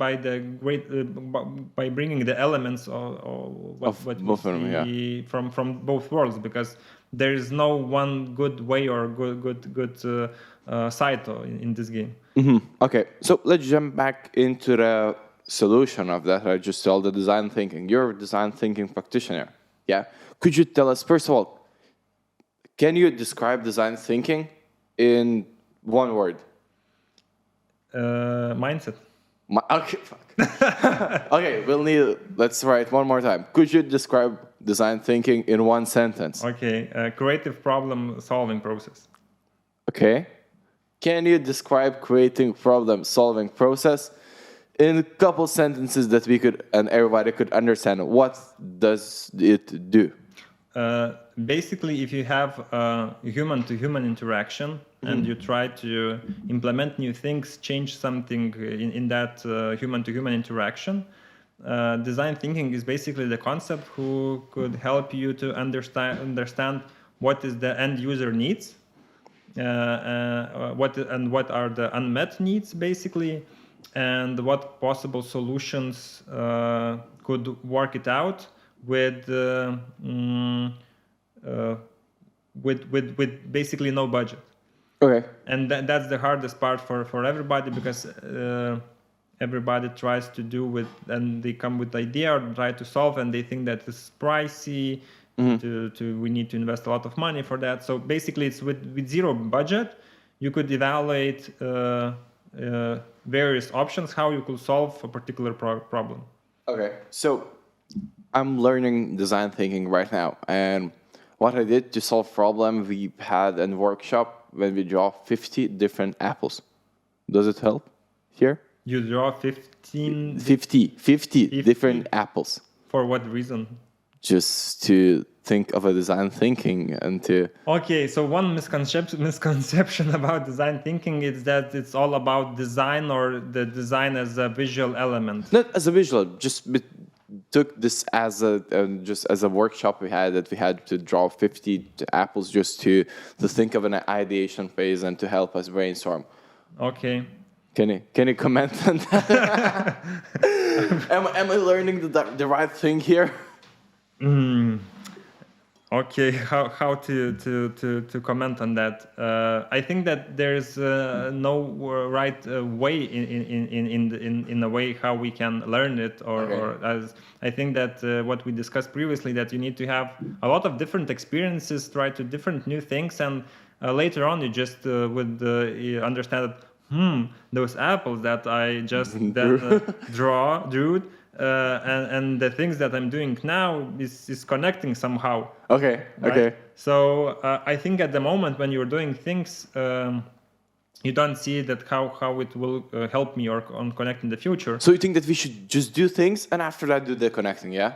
bringing the elements of what we see from both worlds, because there is no one good way or good side in this game. Mm-hmm. Okay, so let's jump back into the solution of that. I just told the design thinking. You're a design thinking practitioner. Yeah. Could you tell us, first of all, can you describe design thinking in one word? Mindset. Okay, fuck. Okay, let's try it one more time. Could you describe design thinking in one sentence? Okay, creative problem solving process. Okay. Can you describe creating problem solving process in a couple sentences that we could and everybody could understand? What does it do? Basically, if you have human-to-human interaction and you try to implement new things, change something in that human-to-human interaction, design thinking is basically the concept who could help you to understand what is the end user needs, what are the unmet needs basically, and what possible solutions could work it out with basically no budget. Okay. And that's the hardest part for everybody, because everybody tries to do with, and they come with idea or try to solve, and they think that it's pricey. We need to invest a lot of money for that. So basically, it's with zero budget, you could evaluate various options how you could solve a particular problem. Okay, so I'm learning design thinking right now, and what I did to solve problem, we had a workshop when we draw 50 different apples. Does it help here? You draw 15... 50 different apples. For what reason? Just to think of a design thinking and to... Okay, so one misconception about design thinking is that it's all about design or the design as a visual element. Not as a visual, just took this as a workshop we had to draw 50 apples just to think of an ideation phase and to help us brainstorm. Okay. Can you comment on that? am I learning the right thing here? Okay, how to comment on that? I think that there's no right way in a way how we can learn it, or as I think that what we discussed previously, that you need to have a lot of different experiences, try to different new things, and later on you just would understand that those apples that I just drew. And the things that I'm doing now is connecting somehow. Okay. Right? Okay. So I think at the moment when you're doing things, you don't see that how it will help me or connect in the future. So you think that we should just do things and after that do the connecting, yeah?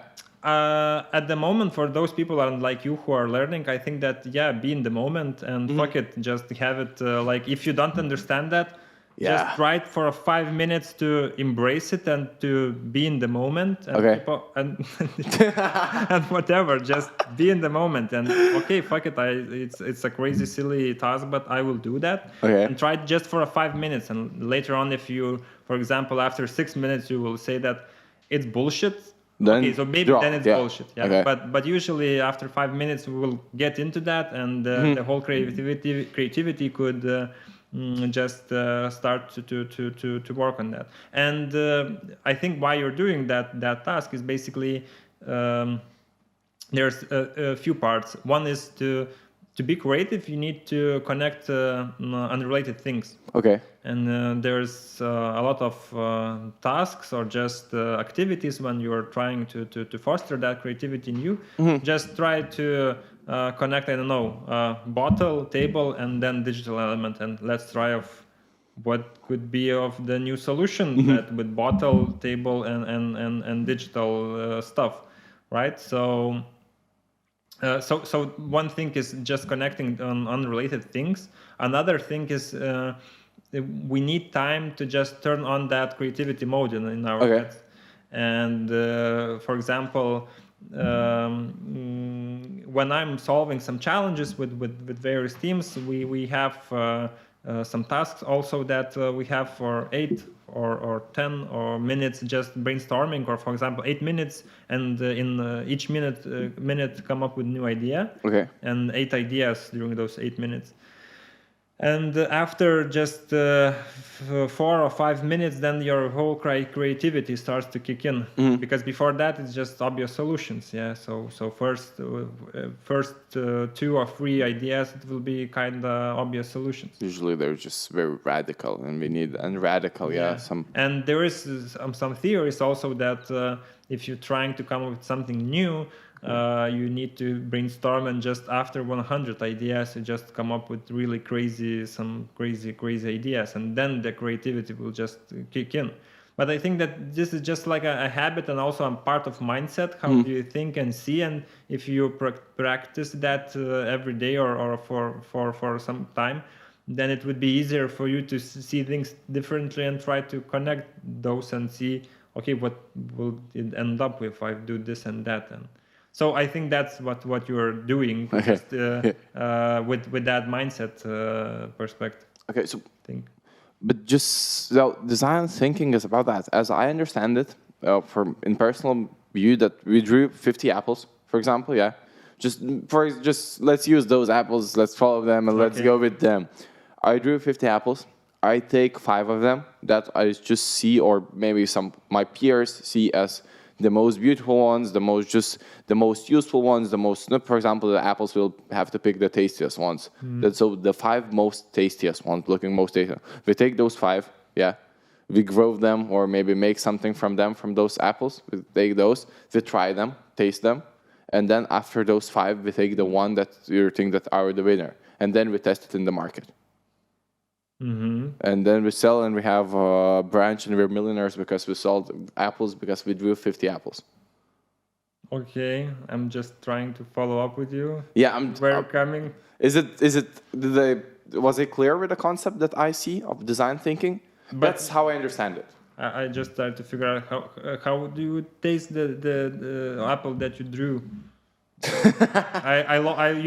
At the moment, for those people like you who are learning, I think that be in the moment and fuck it, just have it. Like if you don't understand that. Yeah. Just try for 5 minutes to embrace it and to be in the moment. And and whatever, just be in the moment. And okay, fuck it, it's a crazy, silly task, but I will do that. Okay. And try just for 5 minutes. And later on, if you, for example, after 6 minutes, you will say that it's bullshit. Then okay, so maybe then it's bullshit. Yeah. Okay. But usually after 5 minutes, we will get into that, and the whole creativity could. Just start to work on that. And I think why you're doing that task is basically there's a few parts. One is to be creative, you need to connect unrelated things. Okay. And there's a lot of tasks or just activities when you're trying to foster that creativity in you. Just try to connect, I don't know, bottle, table, and then digital element, and let's try of what could be of the new solution that with bottle, table, and digital stuff, right? So one thing is just connecting on unrelated things. Another thing is we need time to just turn on that creativity mode in our heads. And for example, when I'm solving some challenges with various teams, we have some tasks also that we have for 8 or 10 or minutes just brainstorming, or for example 8 minutes, and in each minute come up with new idea. Okay. And 8 ideas during those 8 minutes. And after just 4 or 5 minutes, then your whole creativity starts to kick in. Because before that, it's just obvious solutions. Yeah. So first 2 or 3 ideas, it will be kind of obvious solutions. Usually they're just very radical, and we need radical. Yeah. Some. And there is some theories also that if you're trying to come up with something new, you need to brainstorm, and just after 100 ideas, you just come up with really crazy ideas, and then the creativity will just kick in. But I think that this is just like a habit, and also a part of mindset. How do you think and see? And if you practice that every day or for some time, then it would be easier for you to see things differently and try to connect those and see, okay, what will it end up with if I do this and that. And so I think that's what you're doing, just, with that mindset perspective. Okay, so but just so design thinking is about that. As I understand it, from in personal view, that we drew 50 apples, for example. Yeah, just let's use those apples. Let's follow them and let's go with them. I drew 50 apples. I take 5 of them that I just see, or maybe my peers see as the most beautiful ones, the most useful ones, for example, the apples will have to pick the tastiest ones. So the 5 most tastiest ones, looking most tasty. We take those 5, we grow them, or maybe make something from those apples. We take those, we try them, taste them, and then after those 5, we take the one that you think that are the winner, and then we test it in the market. And then we sell, and we have a branch, and we're millionaires because we sold apples because we drew 50 apples. Okay, I'm just trying to follow up with you. Yeah, Where you're coming? Was it clear with the concept that I see of design thinking? That's how I understand it. I just tried to figure out how do you taste the apple that you drew.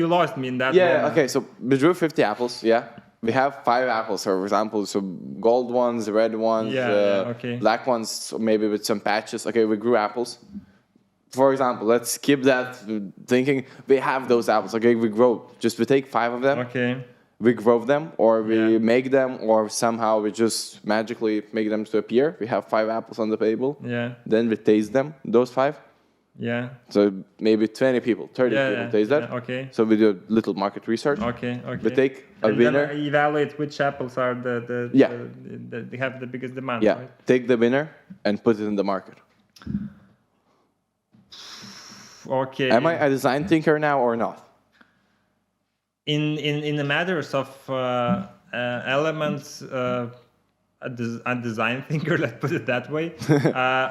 You lost me in that. Yeah. moment. Okay. So we drew 50 apples. Yeah. We have 5 apples, for example. So gold ones, red ones, okay. black ones, so maybe with some patches. Okay, we grew apples. For example, let's skip that thinking. We have those apples. Okay, we grow. We take 5 of them. Okay. We grow them, or we make them, or somehow we just magically make them to appear. We have 5 apples on the table. Yeah. Then we taste them, those 5. Yeah. So maybe 20 people, 30 people taste that. Yeah, okay. So we do a little market research. Okay. We take a and winner. Then evaluate which apples are they have the biggest demand. Yeah. Right? Take the winner and put it in the market. Okay. Am I a design thinker now or not? In the matters of elements, a design thinker, let's put it that way.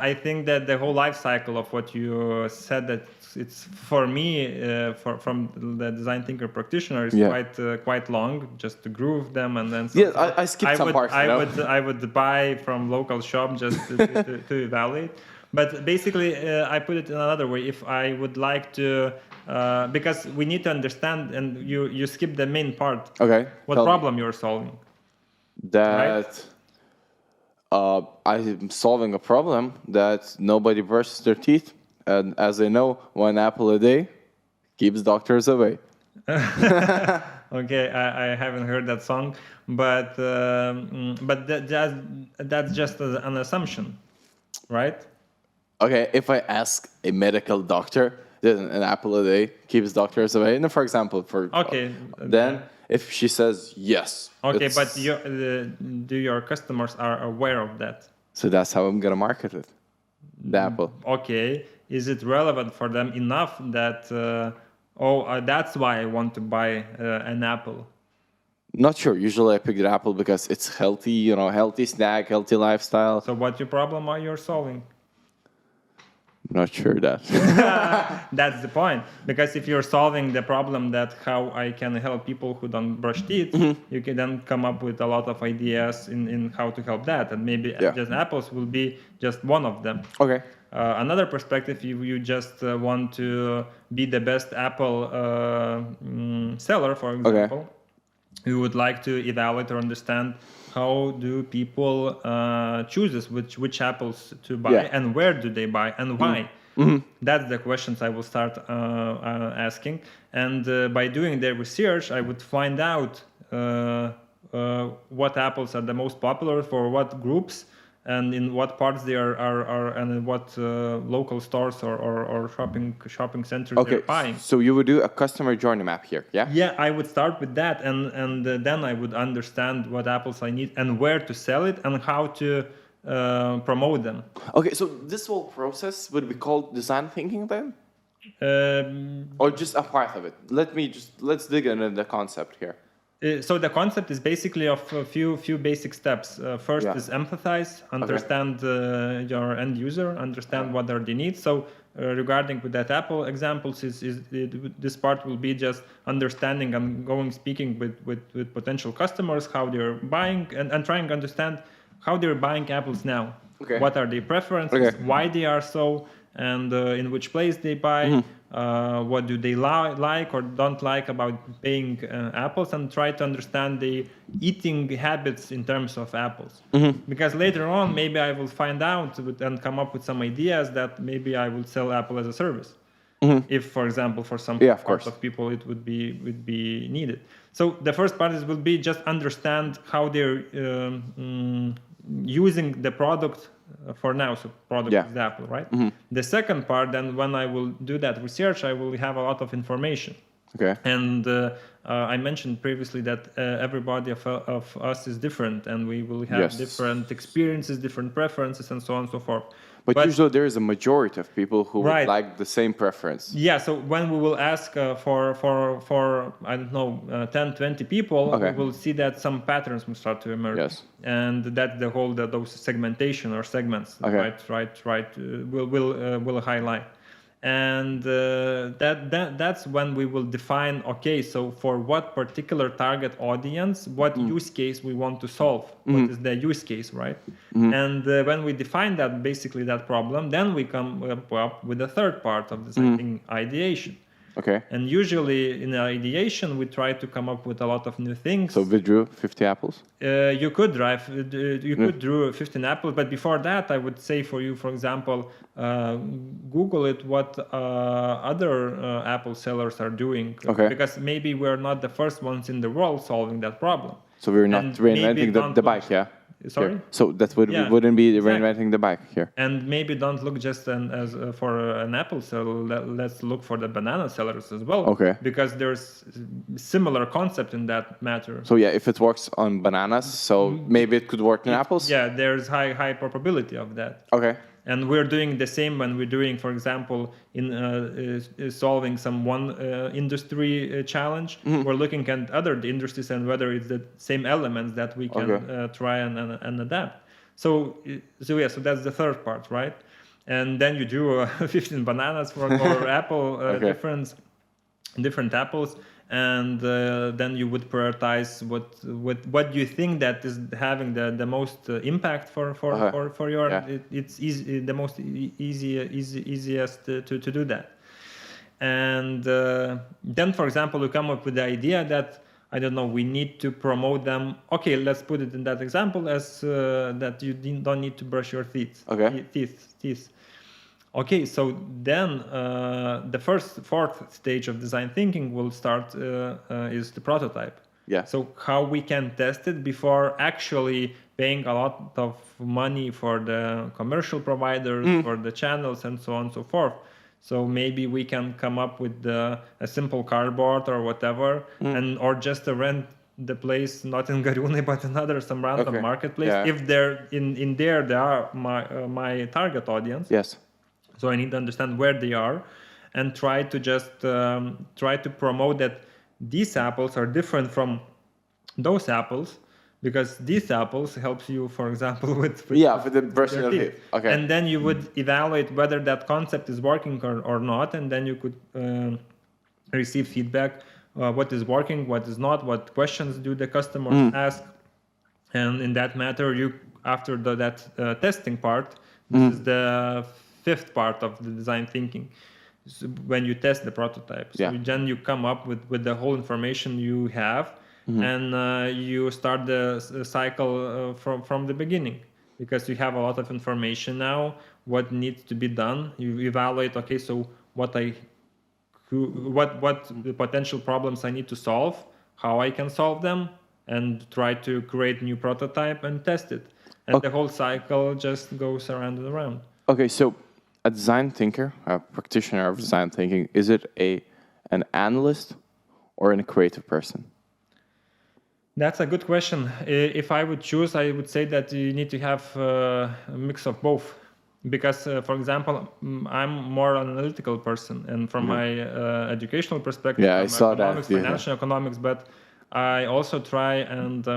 I think that the whole life cycle of what you said, that it's for me, from the design thinker practitioner, is quite long, just to groove them and then. I skipped some parts. I would buy from local shop just to evaluate. But basically, I put it in another way. If I would like to, because we need to understand, and you skip the main part. Okay. What problem you're solving? That I'm solving a problem that nobody brushes their teeth, and as I know, 1 apple a day keeps doctors away. Okay, I haven't heard that song, but that's just an assumption, right? Okay, if I ask a medical doctor, then an apple a day keeps doctors away. And for example, then if she says yes. Okay, but do your customers are aware of that? So that's how I'm gonna market it, the apple. Okay, is it relevant for them enough that that's why I want to buy an apple? Not sure. Usually I pick the apple because it's healthy, healthy snack, healthy lifestyle. So what your problem are you solving? Not sure that. That's the point. Because if you're solving the problem that how I can help people who don't brush teeth, you can then come up with a lot of ideas in how to help that. And maybe just apples will be just one of them. Okay. Another perspective, you just want to be the best apple seller, for example. You would like to evaluate or understand how do people choose which apples to buy and where do they buy and why. That's the questions I will start asking. And by doing the research, I would find out what apples are the most popular for what groups and in what parts they are and in what local stores or shopping centers they're buying. So you would do a customer journey map here, yeah? Yeah, I would start with that, and then I would understand what apples I need and where to sell it and how to promote them. Okay, so this whole process would be called design thinking then? Or just a part of it? Let's dig into the concept here. So the concept is basically of a few basic steps. First is empathize, understand your end user, understand what are the needs. So regarding with that Apple examples, this part will be just understanding and speaking with potential customers, how they're buying and trying to understand how they're buying apples now. Okay. What are their preferences, why they are so, and in which place they buy. What do they like or don't like about paying apples, and try to understand the eating habits in terms of apples. Because later on, maybe I will find out and come up with some ideas that maybe I will sell Apple as a service. If, for example, for some parts of people it would be needed. So the first part will be just understand how they're using the product for now. So product is the Apple, right? The second part, then when I will do that research, I will have a lot of information. Okay. And I mentioned previously that everybody of us is different, and we will have different experiences, different preferences, and so on and so forth. But usually there is a majority of people who would like the same preference. Yeah, so when we will ask for I don't know, 10, 20 people, we will see that some patterns will start to emerge. Yes. And that's the whole, those segmentation or segments, will highlight. And that's when we will define, okay, so for what particular target audience, what use case we want to solve, what is the use case, right? And when we define that, basically that problem, then we come up with the third part of design thinking, ideation. Okay. And usually in ideation, we try to come up with a lot of new things. So we drew 50 apples? You could draw 15 apples, but before that, I would say for you, for example, Google it, what other apple sellers are doing. Okay. Because maybe we're not the first ones in the world solving that problem. So we're not reinventing the bike, yeah? Sorry? Here. So that wouldn't be reinventing the bike here. And maybe don't look just for an apple seller. Let's look for the banana sellers as well. Okay. Because there's similar concept in that matter. So yeah, if it works on bananas, so maybe it could work in apples? Yeah, there's high probability of that. Okay. And we're doing the same when we're doing, for example, in solving some one industry challenge. We're looking at other industries and whether it's the same elements that we can try and adapt. So that's the third part, right? And then you do 15 bananas for apple different apples. And then you would prioritize what you think that is having the most impact for your. It's easy, the most easiest to do that. And then, for example, you come up with the idea that, I don't know, we need to promote them. Okay, let's put it in that example as that you don't need to brush your teeth. Teeth. Okay, so then the fourth stage of design thinking will start is the prototype. Yeah. So how we can test it before actually paying a lot of money for the commercial providers, for the channels, and so on and so forth. So maybe we can come up with a simple cardboard or whatever, or just rent the place, not in Gariunai, but in some random marketplace. Yeah. If they're in there, they are my target audience. Yes. So I need to understand where they are and try to just try to promote that these apples are different from those apples, because these apples helps you, for example, with the brushing of teeth. Okay. And then you would evaluate whether that concept is working or not, and then you could receive feedback, what is working, what is not, what questions do the customers ask. And in that matter, you after that testing part, this is the fifth part of the design thinking, so when you test the prototype. So then you come up with the whole information you have, and you start the cycle from the beginning, because you have a lot of information now, what needs to be done. You evaluate, okay, so what the potential problems I need to solve, how I can solve them, and try to create new prototype and test it. And the whole cycle just goes around and around. Okay, so a design thinker, a practitioner of design thinking, is it an analyst or a creative person? That's a good question. If I would choose, I would say that you need to have a mix of both. Because, for example, I'm more an analytical person, and from my educational perspective, I saw that. Financial economics, but I also try and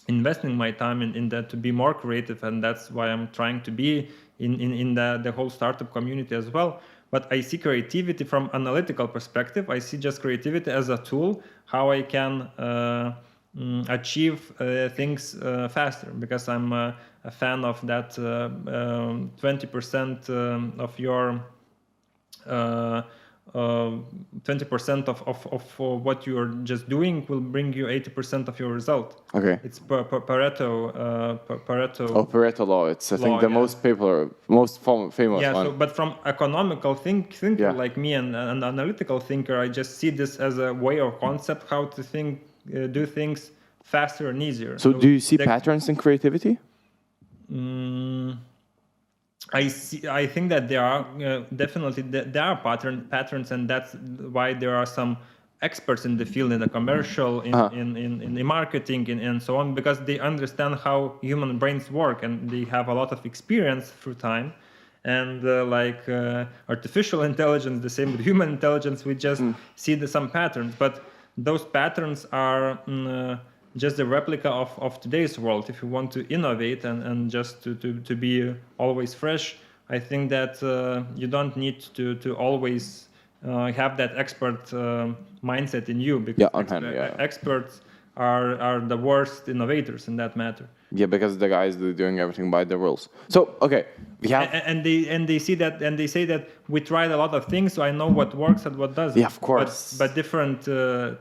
investing my time in that to be more creative, and that's why I'm trying to be in the whole startup community as well. But I see creativity from analytical perspective. I see just creativity as a tool, how I can achieve things faster, because I'm a fan of that 20% of your 20% of what you're just doing will bring you 80% of your result. Okay. It's Pareto. Pareto law. It's I think the most popular, most famous one. So, but from economical thinker like me and an analytical thinker, I just see this as a way or concept how to think, do things faster and easier. So do you see patterns in creativity? I think that there are definitely there are patterns, and that's why there are some experts in the field, in the commercial, in the marketing, and so on, because they understand how human brains work, and they have a lot of experience through time. And artificial intelligence, the same with human intelligence, we just see some patterns, but those patterns are just a replica of today's world. If you want to innovate and just to be always fresh, I think that you don't need to always have that expert mindset in you, because experts are the worst innovators in that matter. Yeah, because the guys are doing everything by the rules. So okay, we have and they see that, and they say that we tried a lot of things, so I know what works and what doesn't. Yeah, of course. But different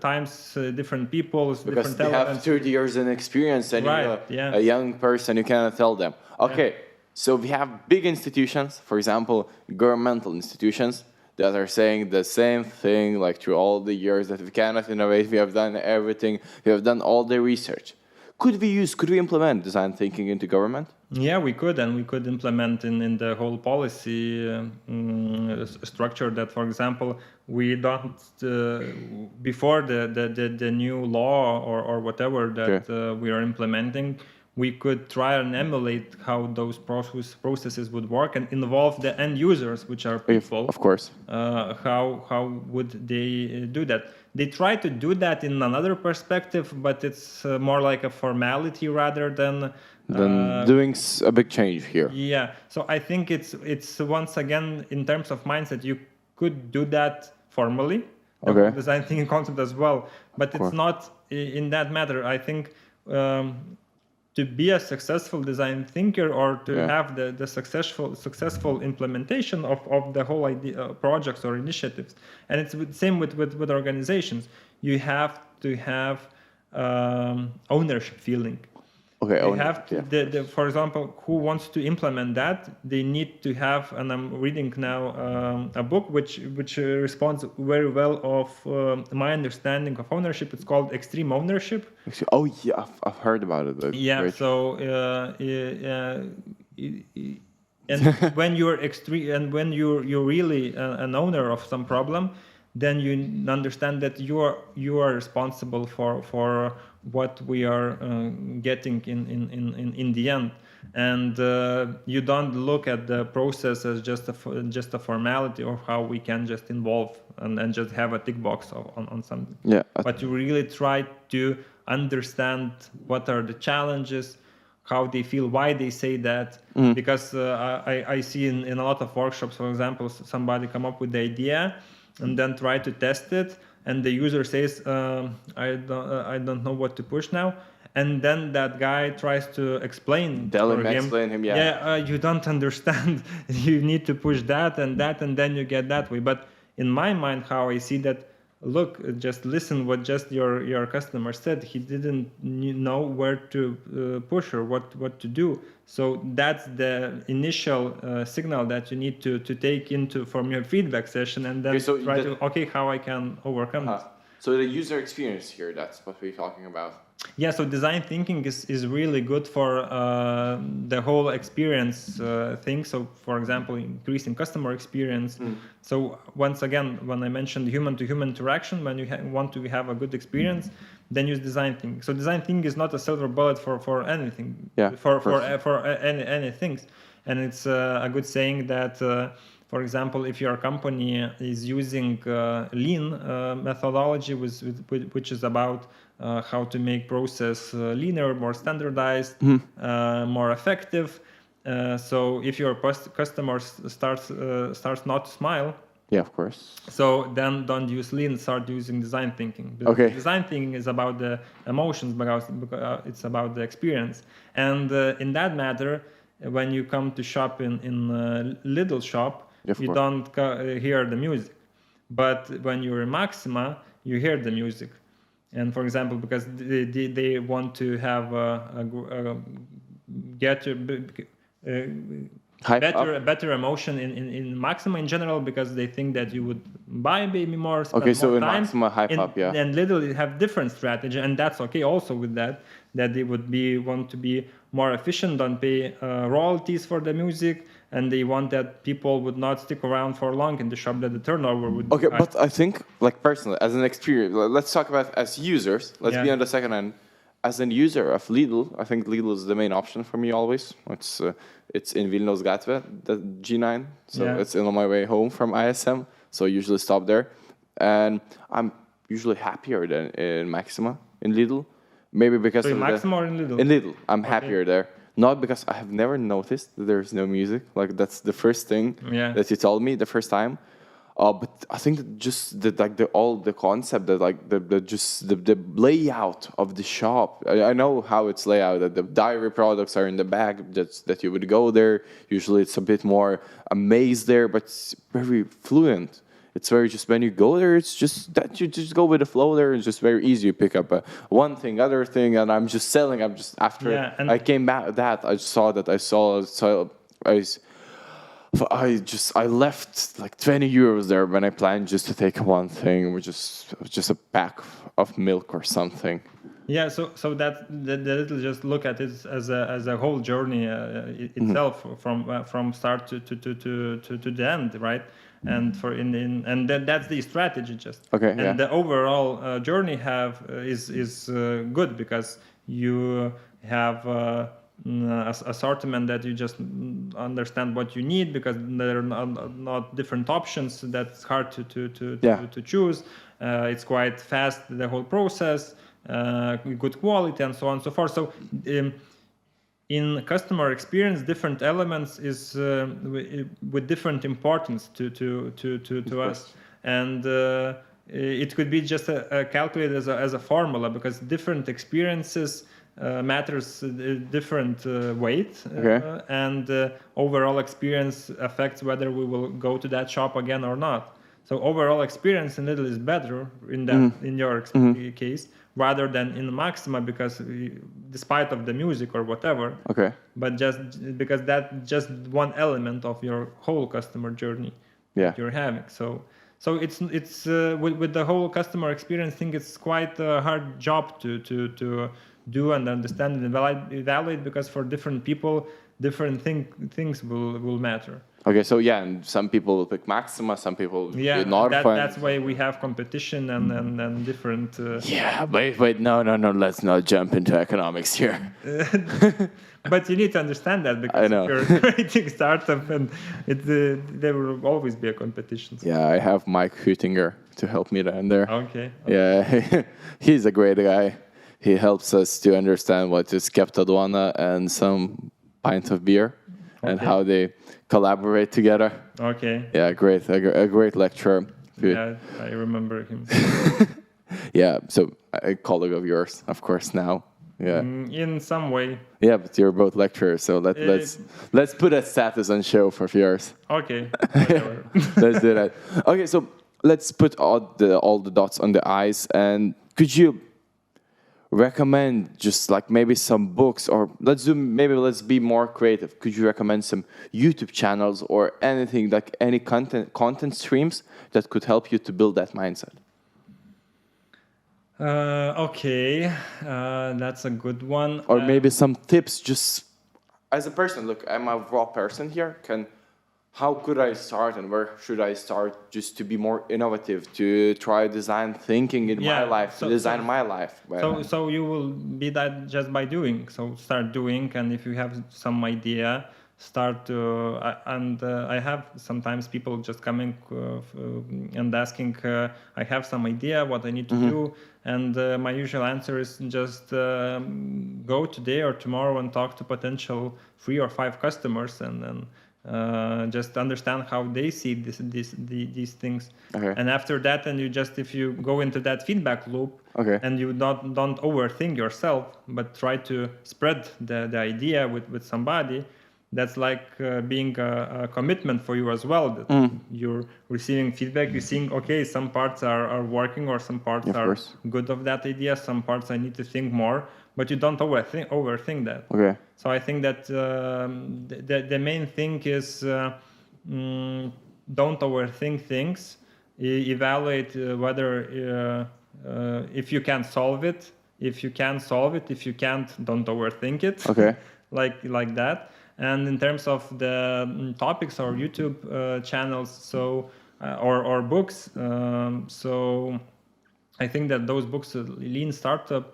times, different peoples, because different they have 30 years in experience, and right, you're a young person, you cannot tell them. Okay, so we have big institutions, for example, governmental institutions, that are saying the same thing like through all the years, that we cannot innovate, we have done everything, we have done all the research. Could we implement design thinking into government? Yeah, we could, and we could implement in the whole policy structure that, for example, we don't, before the new law or whatever that we are implementing, we could try and emulate how those processes would work and involve the end users, which are people. Of course. How would they do that? They try to do that in another perspective, but it's more like a formality rather than doing a big change here. Yeah. So I think it's once again, in terms of mindset, you could do that formally. Okay. Design thinking concept as well, but it's not in that matter. I think. To be a successful design thinker, or to have the successful implementation of the whole idea, projects or initiatives, and it's the same with organizations. You have to have ownership feeling. Okay. They have to, for example, who wants to implement that, they need to have, and I'm reading now a book which responds very well of my understanding of ownership. It's called Extreme Ownership. Oh yeah, I've heard about it. Yeah. So and when you're extreme, and when you're really an owner of some problem, then you understand that you are responsible for what we are getting in the end, and you don't look at the process as just a formality of how we can just involve and just have a tick box on something. Yeah. But you really try to understand what are the challenges, how they feel, why they say that. Because I see in a lot of workshops, for example, somebody come up with the idea and then try to test it, and the user says, I don't know what to push now. And then that guy tries to explain him, you don't understand. You need to push that, and then you get that way. But in my mind, how I see that, look, just listen what just your customer said. He didn't know where to push or what to do. So that's the initial signal that you need to take into from your feedback session, and then how I can overcome it. So the user experience here, that's what we're talking about. Yeah, so design thinking is really good for the whole experience thing. So, for example, increasing customer experience. So once again, when I mentioned human-to-human interaction, when you want to have a good experience, then use design thinking. So design thinking is not a silver bullet for anything. Yeah. For any things, and it's a good saying that. For example, if your company is using lean methodology, which is about how to make process leaner, more standardized, more effective. So if your customer starts not to smile, yeah, of course. So then don't use lean, start using design thinking. Okay. Design thinking is about the emotions, because it's about the experience. And in that matter, when you come to shop in Lidl shop, you don't hear the music. But when you're in Maxima, you hear the music. And for example, because they want to have better emotion in Maxima in general, because they think that you would buy maybe more. Okay, so more in time. Maxima, hype up, yeah. And Lidl have different strategy, and that's okay also with that they would want to be more efficient, don't pay royalties for the music, and they want that people would not stick around for long in the shop, that the turnover would be Okay, high. but I think, like personally, as an experience, let's talk about as users. Let's be Yeah. on the second end. As a user of Lidl, I think Lidl is the main option for me always. It's in Vilnius Gatve, the G9, so Yeah. it's on my way home from ISM. So I usually stop there, and I'm usually happier than in Maxima in Lidl. Maybe because So in of Maxima or in Lidl? In Lidl, I'm happier there. Not because I have never noticed that there's no music. Like that's the first thing that you told me the first time. But I think that just the concept that like the layout of the shop. I know how it's laid out. That the dairy products are in the back. That you would go there. Usually it's a bit more a maze there, but it's very fluent. It's very just when you go there, it's just that you just go with the flow there. It's just very easy. You pick up one thing, other thing, and I'm just selling. I'm just after I came back that I saw I left like 20 euros there when I planned just to take one thing, which is just a pack of milk or something. Yeah, so that little just look at it as a whole journey itself from start to the end, right? And and that's the strategy just. Okay. And the overall journey is good because you have assortment that you just understand what you need, because there are not different options. That's hard to choose. It's quite fast, the whole process. Good quality and so on and so forth. So in customer experience, different elements is with different importance to us, and it could be just calculated as a formula, because different experiences matters different weight, and overall experience affects whether we will go to that shop again or not. So overall experience in Lidl is better in that in your case, rather than in Maxima, because despite of the music or whatever, but just because that's just one element of your whole customer journey that you're having. So it's with the whole customer experience thing, it's quite a hard job to do and understand and evaluate, because for different people, different things will matter. Okay, so and some people will pick Maxima, some people will not. That's why we have competition and different. Wait, no, let's not jump into economics here. But you need to understand that, because if you're creating startup, and there will always be a competition. Yeah, I have Mike Hütinger to help me down there. Okay. Yeah, he's a great guy. He helps us to understand what is Keptaduana and some pint of beer, and how they collaborate together. Okay. Yeah, great. A great lecturer. Yeah, I remember him. Yeah, so a colleague of yours, of course, now. Yeah. In some way. Yeah, but you're both lecturers, so let's put a status on show for yours. Okay. Let's do that. Okay, so let's put all the dots on the I's, and could you recommend just like maybe some books, or let's be more creative. Could you recommend some YouTube channels or anything, like any content streams that could help you to build that mindset? Okay, that's a good one. Or maybe some tips, just as a person. Look, I'm a raw person here. How could I start, and where should I start, just to be more innovative, to try design thinking in my life, to design my life? So you will be that just by doing. So start doing, and if you have some idea, start to. I have sometimes people just coming and asking, I have some idea what I need to do, and my usual answer is just go today or tomorrow and talk to potential 3 or 5 customers, and then. Just understand how they see these things, and after that, and if you go into that feedback loop, and you don't overthink yourself, but try to spread the idea with somebody, that's like being a commitment for you as well. That you're receiving feedback, you're seeing, okay, some parts are working, or some parts are good of that idea, some parts I need to think more, but you don't overthink that. Okay. So I think that the main thing is don't overthink things. Evaluate whether if you can solve it. If you can solve it, if you can't, don't overthink it. Okay. like that. And in terms of the topics or YouTube channels, so or books, so I think that those books, Lean Startup,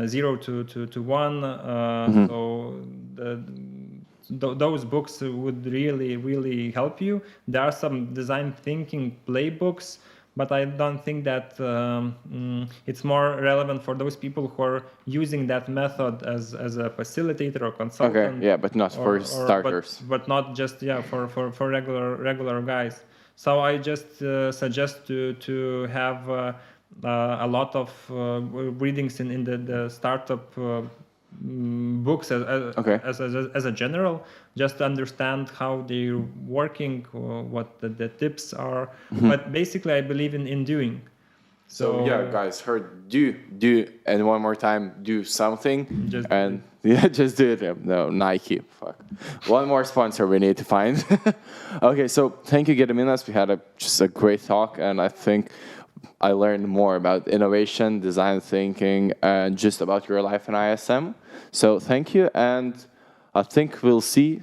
0 to 1, so those books would really help you. There are some design thinking playbooks, but I don't think that it's more relevant for those people who are using that method as a facilitator or consultant. Okay, yeah, but not for starters. But not just for regular guys. So I just suggest to have a lot of readings in the startup books as a general, just to understand how they're working, what the tips are. But basically, I believe in doing. So yeah, guys, heard do, and one more time, do something, just do it. No, Nike, fuck. One more sponsor we need to find. Okay, so thank you, Gediminas. We had just a great talk, and I think I learned more about innovation, design thinking, and just about your life in ISM. So thank you, and I think we'll see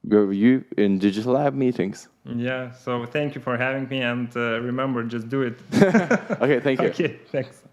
you in Digital Lab meetings. Yeah, so thank you for having me, and remember, just do it. Okay, thank you. Okay, thanks.